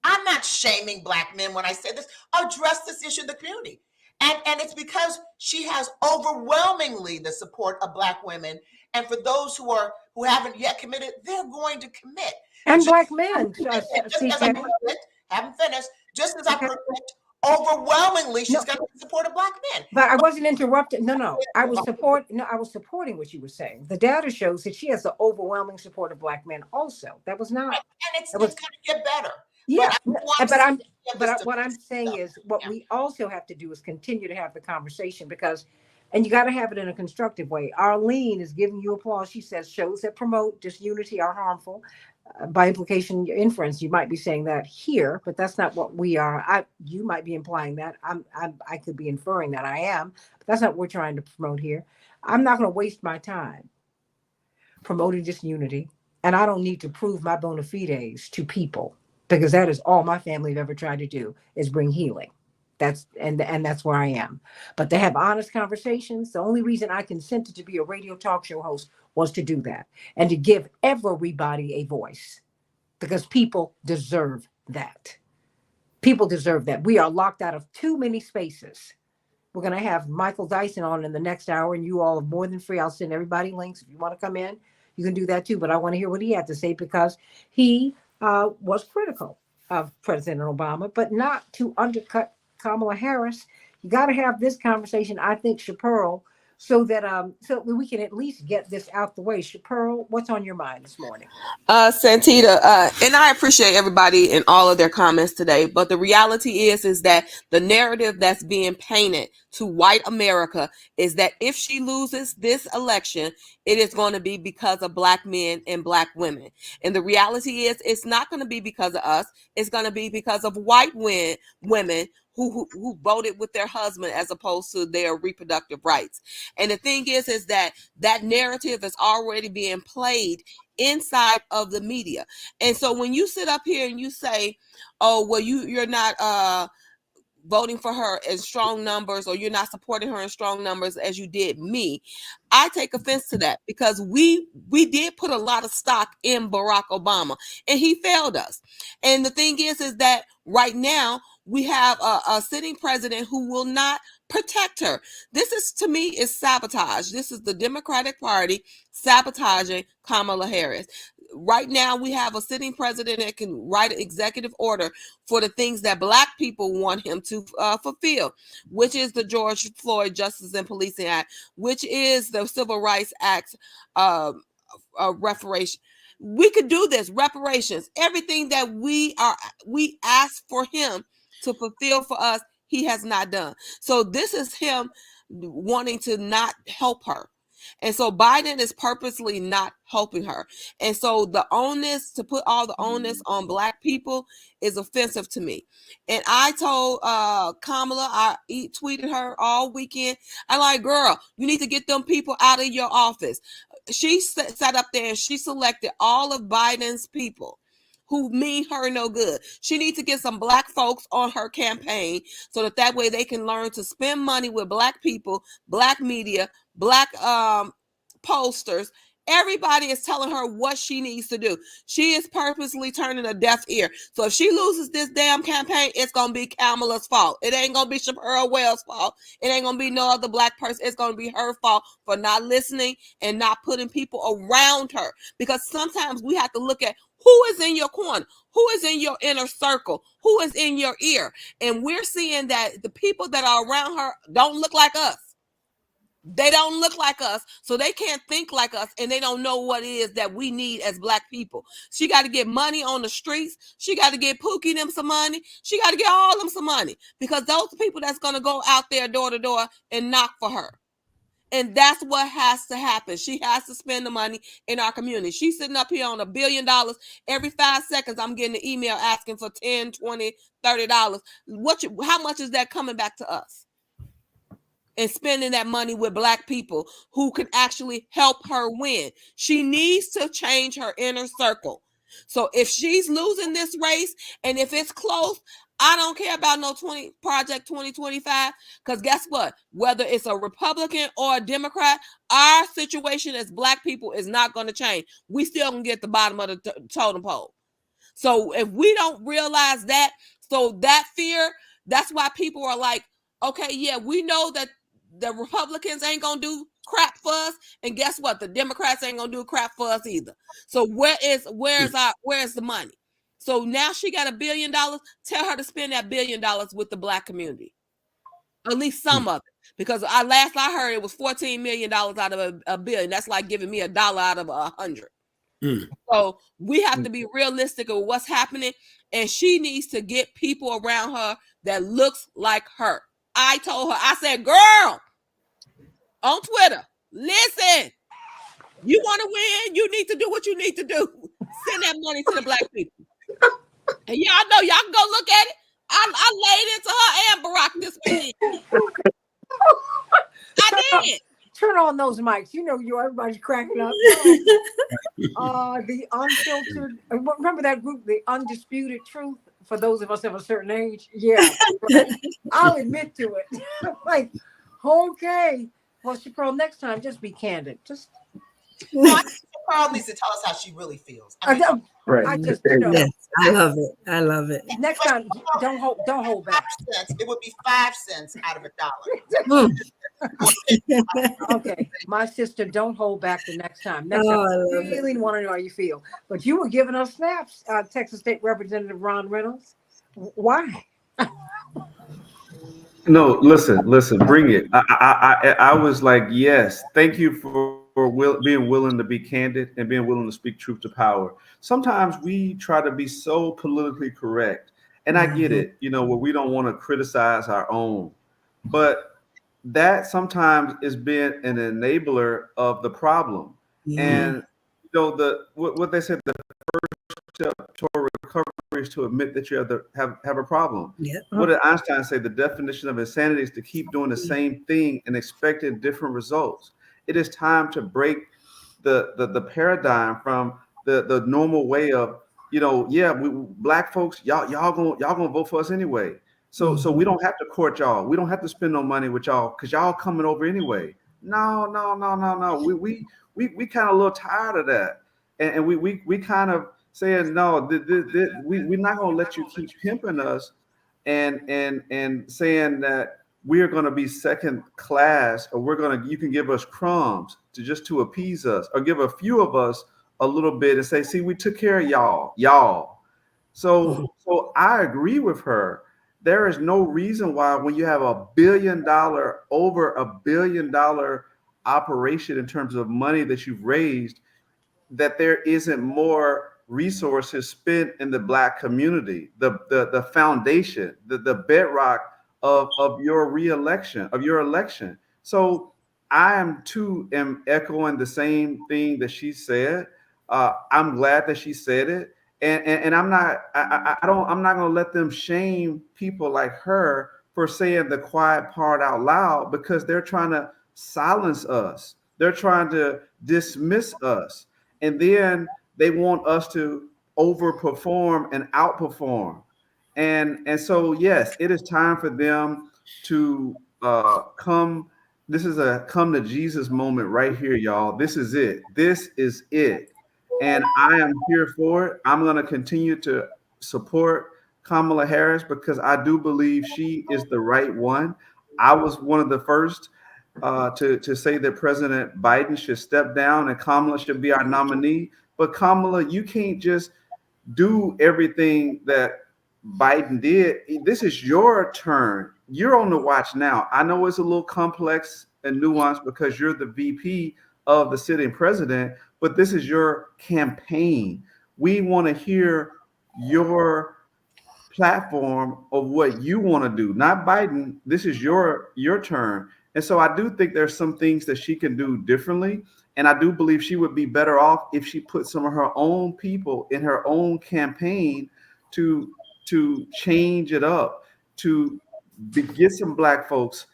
[SPEAKER 5] I'm not shaming Black men when I say this. Address this issue in the community. And it's because she has overwhelmingly the support of Black women. And for those who haven't yet committed, they're going to commit.
[SPEAKER 1] And
[SPEAKER 5] just,
[SPEAKER 1] Black men.
[SPEAKER 5] Haven't finished. Just as I predict, overwhelmingly, she's going to support Black men.
[SPEAKER 1] But I wasn't interrupted. No. I was supporting what you were saying. The data shows that she has the overwhelming support of Black men also. That was not.
[SPEAKER 5] Right. And it's going to get better.
[SPEAKER 1] Yeah, but what I'm saying is what we also have to do is continue to have the conversation, because, and you got to have it in a constructive way. Arlene is giving you applause. She says shows that promote disunity are harmful. By implication, your inference, you might be saying that here, but that's not what we are. You might be implying that. I could be inferring that I am, but that's not what we're trying to promote here. I'm not going to waste my time promoting disunity, and I don't need to prove my bona fides to people, because that is all my family have ever tried to do, is bring healing. That's where I am. But to have honest conversations, the only reason I consented to be a radio talk show host was to do that and to give everybody a voice, because people deserve that. People deserve that. We are locked out of too many spaces. We're going to have Michael Dyson on in the next hour, and you all are more than free. I'll send everybody links. If you want to come in, you can do that too. But I want to hear what he had to say, because he was critical of President Obama, but not to undercut Kamala Harris. You got to have this conversation, I think, Chaparral, so that we can at least get this out the way. Chaparral, what's on your mind this morning?
[SPEAKER 6] Santita, and I appreciate everybody and all of their comments today, but the reality is that the narrative that's being painted to white America is that if she loses this election, it is going to be because of Black men and Black women. And the reality is it's not going to be because of us. It's going to be because of white women who voted with their husband as opposed to their reproductive rights. And the thing is that narrative is already being played inside of the media. And so when you sit up here and you say, oh, well, you're not voting for her in strong numbers, or you're not supporting her in strong numbers as you did me, I take offense to that, because we did put a lot of stock in Barack Obama, and he failed us. And the thing is that right now we have a sitting president who will not protect her. This is, to me, is sabotage. This is the Democratic Party sabotaging Kamala Harris. Right now, we have a sitting president that can write an executive order for the things that Black people want him to fulfill, which is the George Floyd Justice and Policing Act, which is the Civil Rights Act reparation. We could do this, reparations, everything that we asked for him to fulfill for us, he has not done. So this is him wanting to not help her. And so Biden is purposely not helping her. And so the onus, to put all the onus on Black people, is offensive to me. And I told Kamala, I tweeted her all weekend, I'm like, girl, you need to get them people out of your office. She sat up there and she selected all of Biden's people who mean her no good. She needs to get some Black folks on her campaign so that way they can learn to spend money with Black people, Black media, Black posters. Everybody is telling her what she needs to do. She is purposely turning a deaf ear. So if she loses this damn campaign, it's going to be Kamala's fault. It ain't going to be Shapiro Wells' fault. It ain't going to be no other Black person. It's going to be her fault for not listening and not putting people around her. Because sometimes we have to look at who is in your corner, who is in your inner circle, who is in your ear. And we're seeing that the people that are around her don't look like us. They don't look like us, so they can't think like us, and they don't know what it is that we need as Black people. She got to get money on the streets. She got to get Pookie them some money. She got to get all them some money, because those are people that's going to go out there door to door and knock for her. And that's what has to happen. She has to spend the money in our community. She's sitting up here on $1 billion. Every 5 seconds, I'm getting an email asking for $10, $20, $30. How much is that coming back to us? And spending that money with Black people who can actually help her win. She needs to change her inner circle. So if she's losing this race, and if it's close, I don't care about no Project 2025, because guess what? Whether it's a Republican or a Democrat, our situation as Black people is not going to change. We still going to get the bottom of the totem pole. So if we don't realize that, so that fear, that's why people are like, okay, yeah, we know that the Republicans ain't gonna do crap for us, and guess what? The Democrats ain't gonna do crap for us either. So where's the money? So now she got $1 billion. Tell her to spend that $1 billion with the Black community, at least some of it. Because last I heard, it was $14 million out of a billion. That's like giving me $1 out of 100. So we have to be realistic of what's happening, and she needs to get people around her that looks like her. I told her, I said, girl, on Twitter, listen, you want to win, you need to do what you need to do. Send that money to the Black people. And y'all know, y'all can go look at it. I laid into her and Barack this weekend. I did.
[SPEAKER 1] Turn on those mics. You know, everybody's cracking up. The unfiltered. Remember that group, the Undisputed Truth? For those of us of a certain age, yeah, right. I'll admit to it. Like, okay, well, Shapiro, next time, just be candid. Just.
[SPEAKER 5] No, I think Shapiro needs to tell us how she really feels. I mean,
[SPEAKER 7] Right.
[SPEAKER 1] I just,
[SPEAKER 7] Yes, I love it. I love it.
[SPEAKER 1] Next time, don't hold back.
[SPEAKER 5] it would be 5 cents out of $1.
[SPEAKER 1] Okay, my sister, don't hold back the next time. Next time, I really want to know how you feel. But you were giving us snaps, Texas State Representative Ron Reynolds. Why?
[SPEAKER 8] No, listen, bring it. I was like, yes, thank you for being willing to be candid and being willing to speak truth to power. Sometimes we try to be so politically correct, and I get it, where we don't want to criticize our own, but that sometimes is being an enabler of the problem. And what they said, the first step toward courage to admit that you have a problem.
[SPEAKER 7] Yeah.
[SPEAKER 8] What did Einstein say? The definition of insanity is to keep doing the same thing and expecting different results. It is time to break the paradigm from the normal way of, black folks, y'all gonna vote for us anyway. So we don't have to court y'all. We don't have to spend no money with y'all because y'all coming over anyway. No. We kind of a little tired of that, and we kind of saying no. We're not gonna let you keep pimping us, and saying that we're gonna be second class, or you can give us crumbs to appease us, or give a few of us a little bit and say, see, we took care of y'all. So I agree with her. There is no reason why, when you have over $1 billion operation in terms of money that you've raised, that there isn't more resources spent in the Black community, the foundation, the bedrock of your reelection, of your election. So I am echoing the same thing that she said. I'm glad that she said it. And I'm not going to let them shame people like her for saying the quiet part out loud, because they're trying to silence us. They're trying to dismiss us. And then they want us to overperform and outperform. And so, yes, it is time for them to come. This is a come to Jesus moment right here, y'all. This is it. This is it. And I am here for it. I'm going to continue to support Kamala Harris because I do believe she is the right one. I was one of the first to say that President Biden should step down and Kamala should be our nominee. But Kamala, you can't just do everything that Biden did. This is your turn. You're on the watch now. I know it's a little complex and nuanced because you're the VP of the sitting president, but this is your campaign. We want to hear your platform of what you want to do, not Biden. This is your turn. And so I do think there's some things that she can do differently. And I do believe she would be better off if she put some of her own people in her own campaign to change it up, to get some Black folks,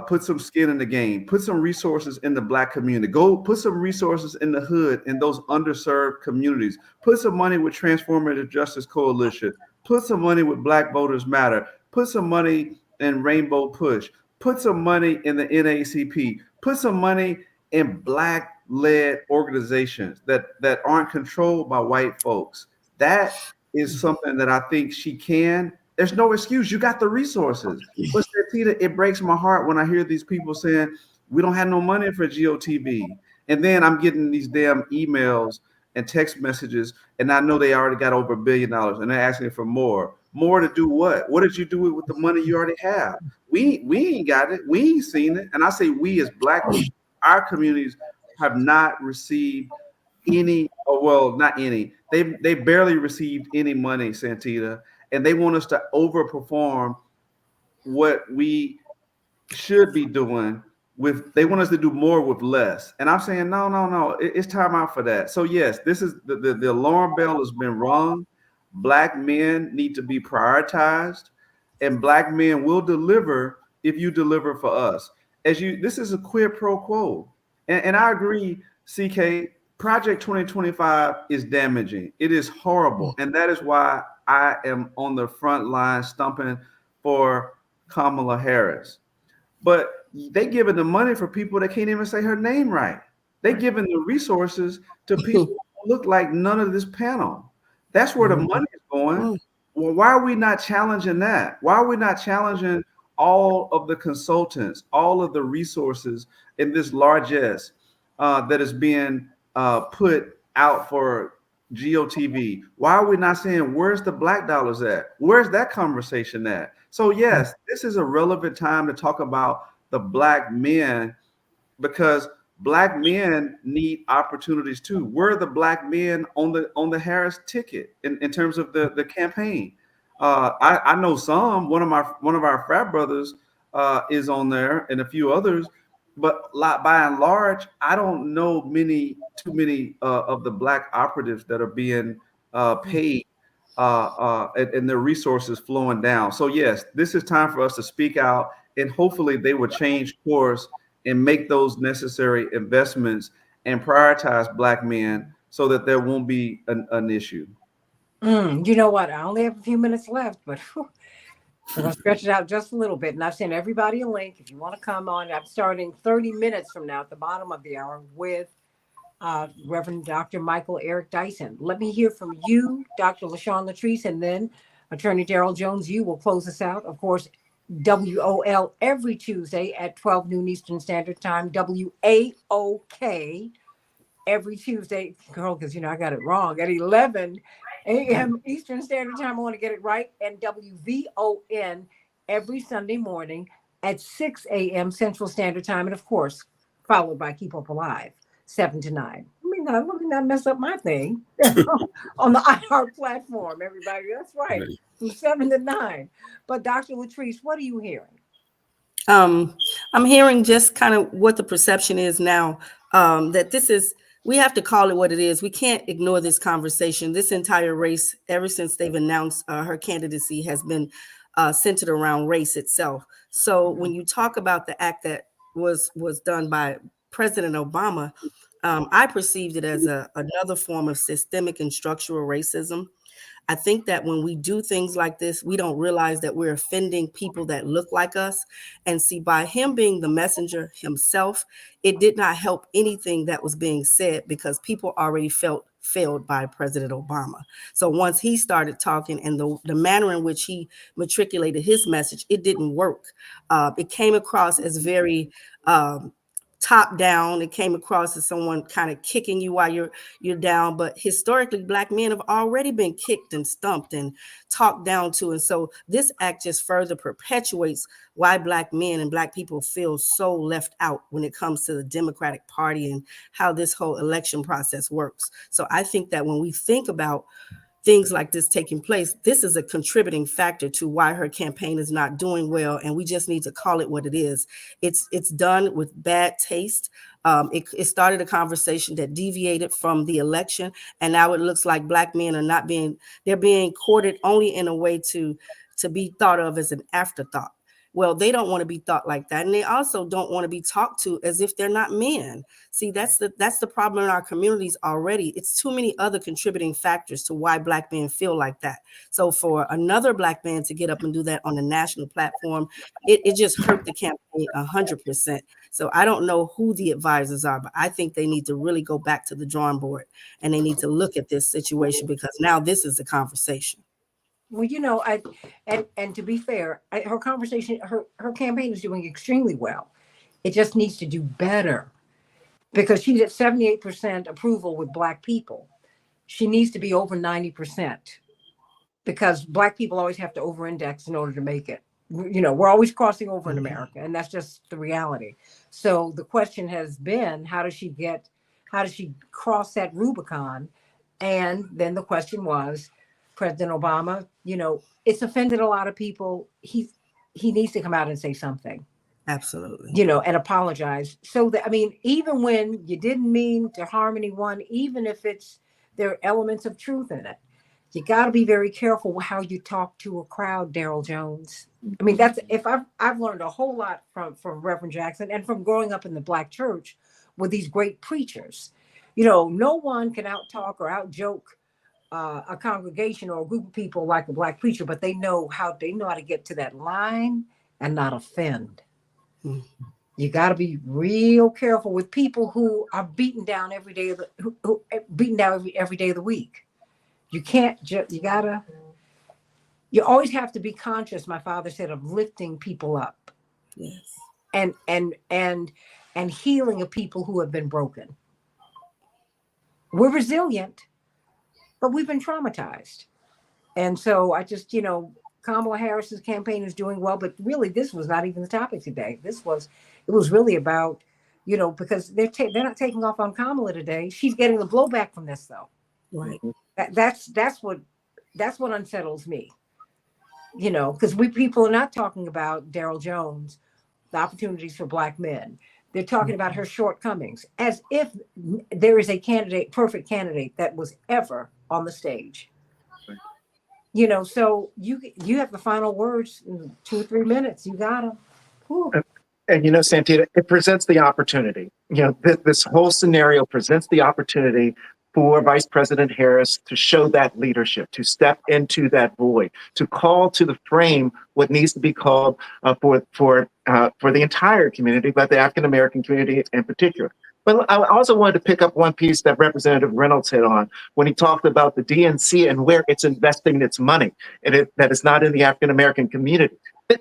[SPEAKER 8] put some skin in the game, put some resources in the Black community, go put some resources in the hood, in those underserved communities, put some money with Transformative Justice Coalition, put some money with Black Voters Matter, put some money in Rainbow Push, put some money in the NAACP, put some money in Black-led organizations that aren't controlled by white folks. That is something that I think she can. There's no excuse. You got the resources. But Santita, it breaks my heart when I hear these people saying we don't have no money for GOTV. And then I'm getting these damn emails and text messages, and I know they already got over $1 billion, and they're asking for more. More to do what? What did you do with the money you already have? We ain't got it. We ain't seen it. And I say we as Black people, our communities have not received any, or well, not any. They barely received any money, Santita, and they want us to overperform what we should be doing with. They want us to do more with less, and I'm saying no. It's time out for that. So yes, this is the alarm bell has been rung. Black men need to be prioritized, and Black men will deliver if you deliver for us. This is a quid pro quo, and I agree, CK. Project 2025 is damaging. It is horrible, and that is why I am on the front line stumping for Kamala Harris. But they giving the money for people that can't even say her name right. They giving the resources to people who look like none of this panel. That's where the money is going. Well, why are we not challenging that? Why are we not challenging all of the consultants, all of the resources in this largesse that is being put out for GOTV? Why are we not saying where's the Black dollars at? Where's that conversation at? So yes, this is a relevant time to talk about the Black men, because Black men need opportunities too. Where are the Black men on the Harris ticket in terms of the campaign? I know some. One of our frat brothers is on there, and a few others. But by and large, I don't know too many of the Black operatives that are being paid and their resources flowing down. So yes, this is time for us to speak out, and hopefully they will change course and make those necessary investments and prioritize Black men so that there won't be an issue.
[SPEAKER 1] You know what? I only have a few minutes left, but whew, we're going to stretch it out just a little bit. And I've sent everybody a link. If you want to come on, I'm starting 30 minutes from now at the bottom of the hour with Reverend Dr. Michael Eric Dyson. Let me hear from you, Dr. LaShawn Latrice, and then Attorney Daryl Jones. You will close us out. Of course, WOL every Tuesday at 12 noon Eastern Standard Time. WAOK every Tuesday, girl, because I got it wrong, at 11 a.m. Eastern Standard Time. I want to get it right. And WVON every Sunday morning at 6 a.m. Central Standard Time. And of course, followed by Keep Up Alive, 7 to 9. Let me not mess up my thing on the iHeart platform, everybody. That's right, from 7 to 9. But Dr. Latrice, what are you hearing?
[SPEAKER 7] I'm hearing just kind of what the perception is now, that we have to call it what it is. We can't ignore this conversation. This entire race, ever since they've announced her candidacy, has been centered around race itself. So when you talk about the act that was done by President Obama, I perceived it as another form of systemic and structural racism. I think that when we do things like this, we don't realize that we're offending people that look like us. And see, by him being the messenger himself, it did not help anything that was being said, because people already felt failed by President Obama. So once he started talking, and the manner in which he matriculated his message, it didn't work. It came across as very top down. It came across as someone kind of kicking you while you're down. But historically, Black men have already been kicked and stumped and talked down to. And so this act just further perpetuates why Black men and Black people feel so left out when it comes to the Democratic Party and how this whole election process works. So I think that when we think about things like this taking place, this is a contributing factor to why her campaign is not doing well, and we just need to call it what it is. It's done with bad taste. It started a conversation that deviated from the election, and now it looks like Black men are they're being courted only in a way to be thought of as an afterthought. Well, they don't want to be thought like that. And they also don't want to be talked to as if they're not men. See, that's the problem in our communities already. It's too many other contributing factors to why Black men feel like that. So for another Black man to get up and do that on a national platform, it just hurt the campaign 100%. So I don't know who the advisors are, but I think they need to really go back to the drawing board, and they need to look at this situation, because now this is the conversation.
[SPEAKER 1] Well, and to be fair, her campaign is doing extremely well. It just needs to do better, because she's at 78% approval with Black people. She needs to be over 90%, because Black people always have to over-index in order to make it. We're always crossing over in America, and that's just the reality. So the question has been, how does she cross that Rubicon? And then the question was, President Obama, it's offended a lot of people. He needs to come out and say something.
[SPEAKER 7] Absolutely.
[SPEAKER 1] And apologize. So that, even when you didn't mean to harm anyone, even if there are elements of truth in it, you got to be very careful how you talk to a crowd, Daryl Jones. I've learned a whole lot from Reverend Jackson, and from growing up in the Black church with these great preachers. No one can out-talk or out-joke a congregation or a group of people like a Black preacher, but they know how to get to that line and not offend. You got to be real careful with people who are beaten down every day of every day of the week. You can't you always have to be conscious, my father said, of lifting people up.
[SPEAKER 7] Yes.
[SPEAKER 1] And healing of people who have been broken. We're resilient, but we've been traumatized. And so I just, Kamala Harris's campaign is doing well, but really this was not even the topic today. It was really about, because they're not taking off on Kamala today. She's getting the blowback from this, though.
[SPEAKER 7] Right.
[SPEAKER 1] That's what unsettles me, because people are not talking about Daryl Jones, the opportunities for Black men. They're talking about her shortcomings, as if there is a perfect candidate that was ever on the stage. You know, so you have the final words in 2 or 3 minutes. You got them.
[SPEAKER 9] And you know, Santita, it presents the opportunity. You know, this whole scenario presents the opportunity for Vice President Harris to show that leadership, to step into that void, to call to the frame what needs to be called for the entire community, but the African American community in particular. But I also wanted to pick up one piece that Representative Reynolds hit on when he talked about the DNC and where it's investing its money, and that is not in the African American community.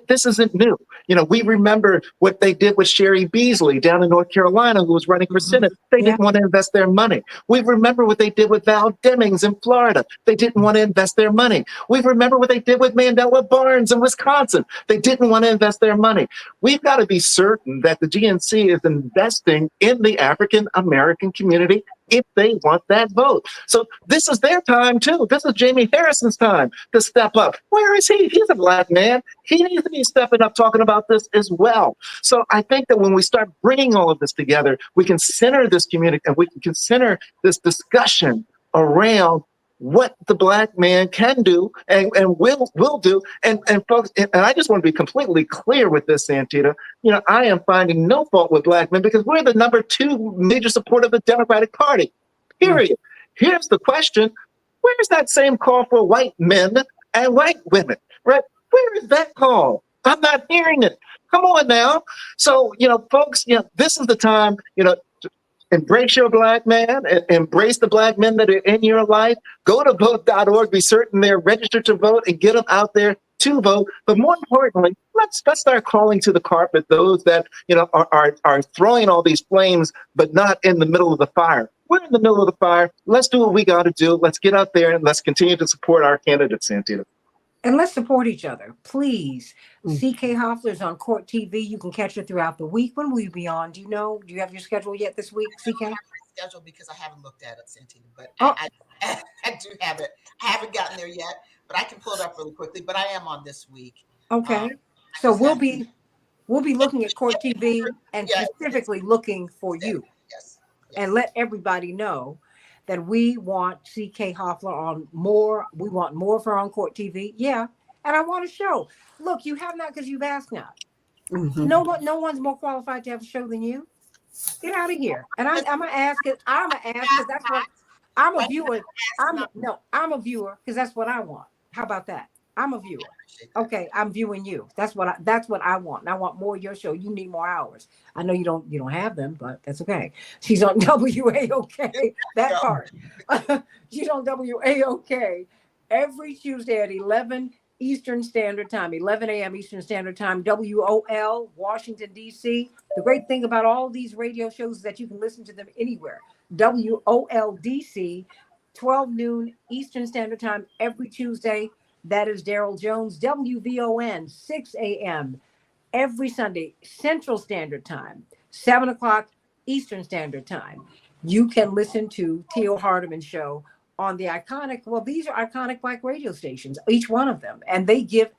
[SPEAKER 9] This isn't new. You know, we remember what they did with Sherry Beasley down in North Carolina, who was running for Senate. They didn't want to invest their money. We remember what they did with Val Demings in Florida. They didn't want to invest their money. We remember what they did with Mandela Barnes in Wisconsin. They didn't want to invest their money. We've got to be certain that the GNC is investing in the African American community if they want that vote. So this is their time too. This is Jamie Harrison's time to step up. Where is he? He's a Black man. He needs to be stepping up talking about this as well. So I think that when we start bringing all of this together, we can center this community and we can center this discussion around what the Black man can do and will do. And folks, and I just want to be completely clear with this, Santita. You know, I am finding no fault with Black men because we're the number 2 major supporter of the Democratic Party, period. Here's the question. Where's that same call for white men and white women, right? Where is that call? I'm not hearing it. Come on now. So, you know, folks, you know, this is the time, you know, embrace your Black man, embrace the Black men that are in your life. Go to vote.org, be certain they're registered to vote and get them out there to vote. But more importantly, let's start calling to the carpet those that, you know, are throwing all these flames, but not in the middle of the fire. We're in the middle of the fire. Let's do what we got to do. Let's get out there and let's continue to support our candidates, Santita.
[SPEAKER 1] And let's support each other, please. CK Hoffler's on Court TV. You can catch her throughout the week. When will you be on? Do you know? Do you have your schedule yet this week, CK?
[SPEAKER 5] I have my schedule because I haven't looked at it, Santita, but I do have it. I haven't gotten there yet, but I can pull it up really quickly. But I am on this week.
[SPEAKER 1] Okay. So we'll be looking at Court TV and specifically looking for you.
[SPEAKER 5] Yes.
[SPEAKER 1] And let everybody know that we want CK Hoffler on more. We want more for On Court TV. Yeah. And I want a show. Look, you have not because you've asked not. No one's more qualified to have a show than you. Get out of here. And I'm gonna ask it. I'm gonna ask because that's what I'm a viewer. I'm a viewer because that's what I want. How about that? I'm a viewer. Okay, I'm viewing you. That's what I want. And I want more of your show. You need more hours. I know you don't have them, but that's okay. She's on WAOK. That part. She's on WAOK every Tuesday at 11 Eastern Standard Time, 11 a.m. Eastern Standard Time, WOL, Washington, D.C. The great thing about all these radio shows is that you can listen to them anywhere. WOL, D.C., 12 noon Eastern Standard Time every Tuesday. That is Daryl Jones. WVON, 6 a.m. every Sunday, Central Standard Time, 7 o'clock Eastern Standard Time. You can listen to Theo Hardiman's show on the iconic, well, these are iconic Black radio stations, each one of them. And they give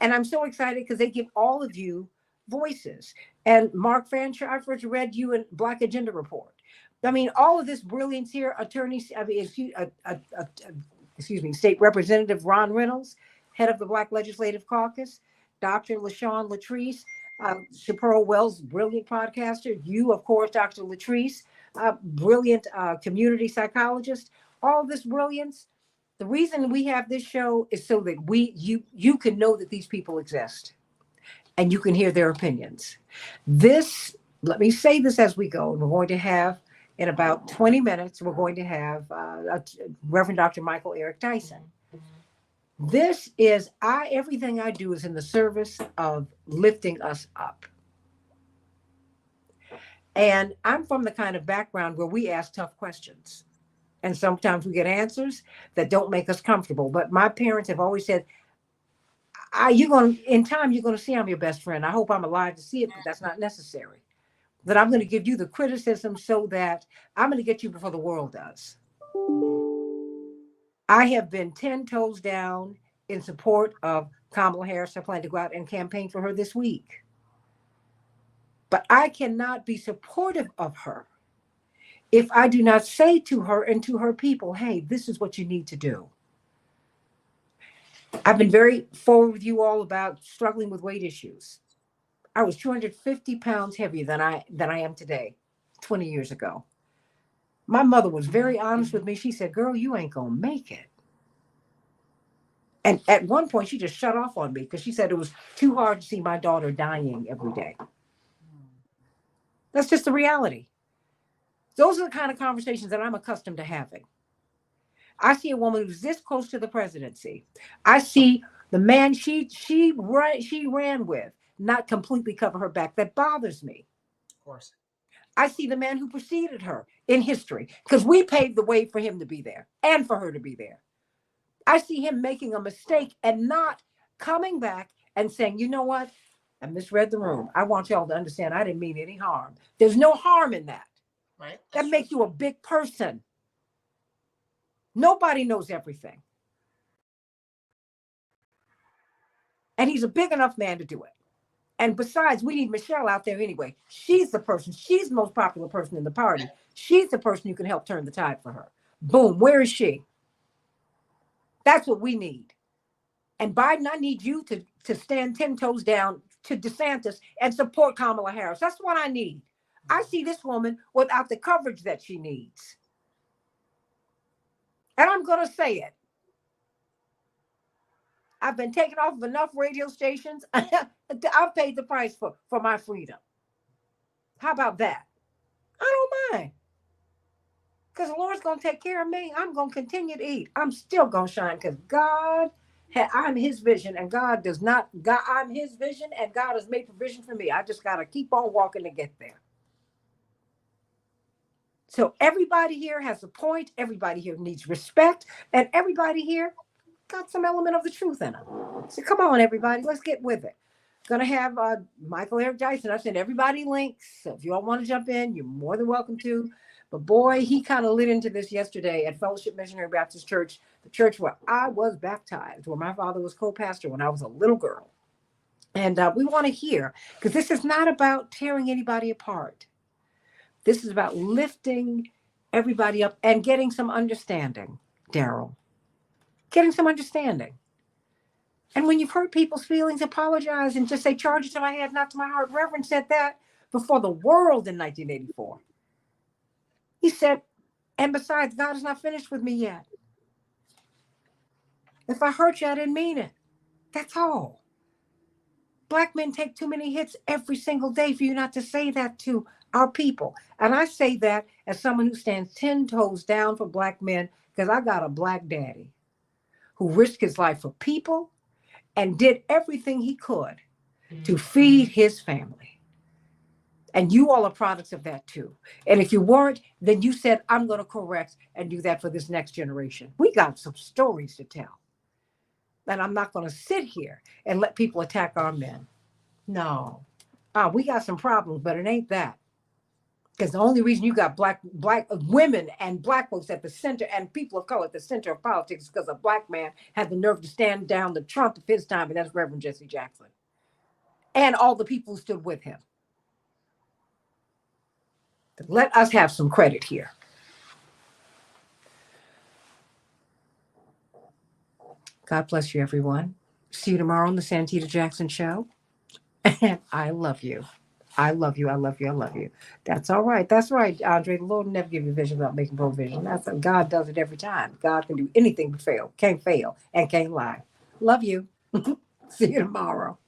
[SPEAKER 1] and I'm so excited because they give all of you voices. And Mark Fancher, I've read you in Black Agenda Report. I mean, all of this brilliance here, State Representative Ron Reynolds, head of the Black Legislative Caucus, Dr. LaShawn Latrice, Chaparral Wells, brilliant podcaster. You, of course, Dr. Latrice, brilliant community psychologist. All this brilliance. The reason we have this show is so that you can know that these people exist and you can hear their opinions. Let me say this as we go. We're going to have, in about 20 minutes, we're going to have Reverend Dr. Michael Eric Tyson. Everything I do is in the service of lifting us up. And I'm from the kind of background where we ask tough questions. And sometimes we get answers that don't make us comfortable. But my parents have always said, in time, you're going to see I'm your best friend. I hope I'm alive to see it, but that's not necessary. That I'm going to give you the criticism so that I'm going to get you before the world does. I have been 10 toes down in support of Kamala Harris. I plan to go out and campaign for her this week. But I cannot be supportive of her if I do not say to her and to her people, hey, this is what you need to do. I've been very forward with you all about struggling with weight issues. I was 250 pounds heavier than I am today, 20 years ago. My mother was very honest with me. She said, girl, you ain't gonna make it. And at one point, she just shut off on me because she said it was too hard to see my daughter dying every day. That's just the reality. Those are the kind of conversations that I'm accustomed to having. I see a woman who's this close to the presidency. I see the man she ran with not completely cover her back. That bothers me.
[SPEAKER 5] Of course.
[SPEAKER 1] I see the man who preceded her in history because we paved the way for him to be there and for her to be there. I see him making a mistake and not coming back and saying, you know what? I misread the room. I want y'all to understand I didn't mean any harm. There's no harm in that.
[SPEAKER 5] Right.
[SPEAKER 1] That makes you a big person. Nobody knows everything. And he's a big enough man to do it. And besides, we need Michelle out there anyway. She's the person. She's the most popular person in the party. She's the person who can help turn the tide for her. Boom. Where is she? That's what we need. And Biden, I need you to stand 10 toes down to DeSantis and support Kamala Harris. That's what I need. I see this woman without the coverage that she needs. And I'm going to say it. I've been taken off of enough radio stations. I've paid the price for my freedom. How about that? I don't mind. Because the Lord's going to take care of me. I'm going to continue to eat. I'm still going to shine because I'm his vision and God does not. I'm his vision and God has made provision for me. I just got to keep on walking to get there. So everybody here has a point. Everybody here needs respect. And everybody here got some element of the truth in them. So come on, everybody. Let's get with it. Going to have Michael Eric Dyson. I sent everybody links. So if you all want to jump in, you're more than welcome to. But boy, he kind of lit into this yesterday at Fellowship Missionary Baptist Church, the church where I was baptized, where my father was co-pastor when I was a little girl. And we want to hear, because this is not about tearing anybody apart. This is about lifting everybody up and getting some understanding, Daryl. Getting some understanding. And when you've hurt people's feelings, apologize and just say, charge it to my head, not to my heart. Reverend said that before the world in 1984. He said, and besides, God is not finished with me yet. If I hurt you, I didn't mean it. That's all. Black men take too many hits every single day for you not to say that to our people. And I say that as someone who stands 10 toes down for Black men because I got a Black daddy who risked his life for people and did everything he could to feed his family. And you all are products of that too. And if you weren't, then you said, I'm going to correct and do that for this next generation. We got some stories to tell. And I'm not going to sit here and let people attack our men. No. We got some problems, but it ain't that. Because the only reason you got black women and Black folks at the center and people of color at the center of politics is because a Black man had the nerve to stand down the Trump of his time, and that's Reverend Jesse Jackson. And all the people who stood with him. Let us have some credit here. God bless you, everyone. See you tomorrow on the Santita Jackson Show. And I love you. I love you. I love you. I love you. That's all right. That's right, Andre. The Lord will never give you vision without making provision. That's God does it every time. God can do anything but fail. Can't fail and can't lie. Love you. See you tomorrow.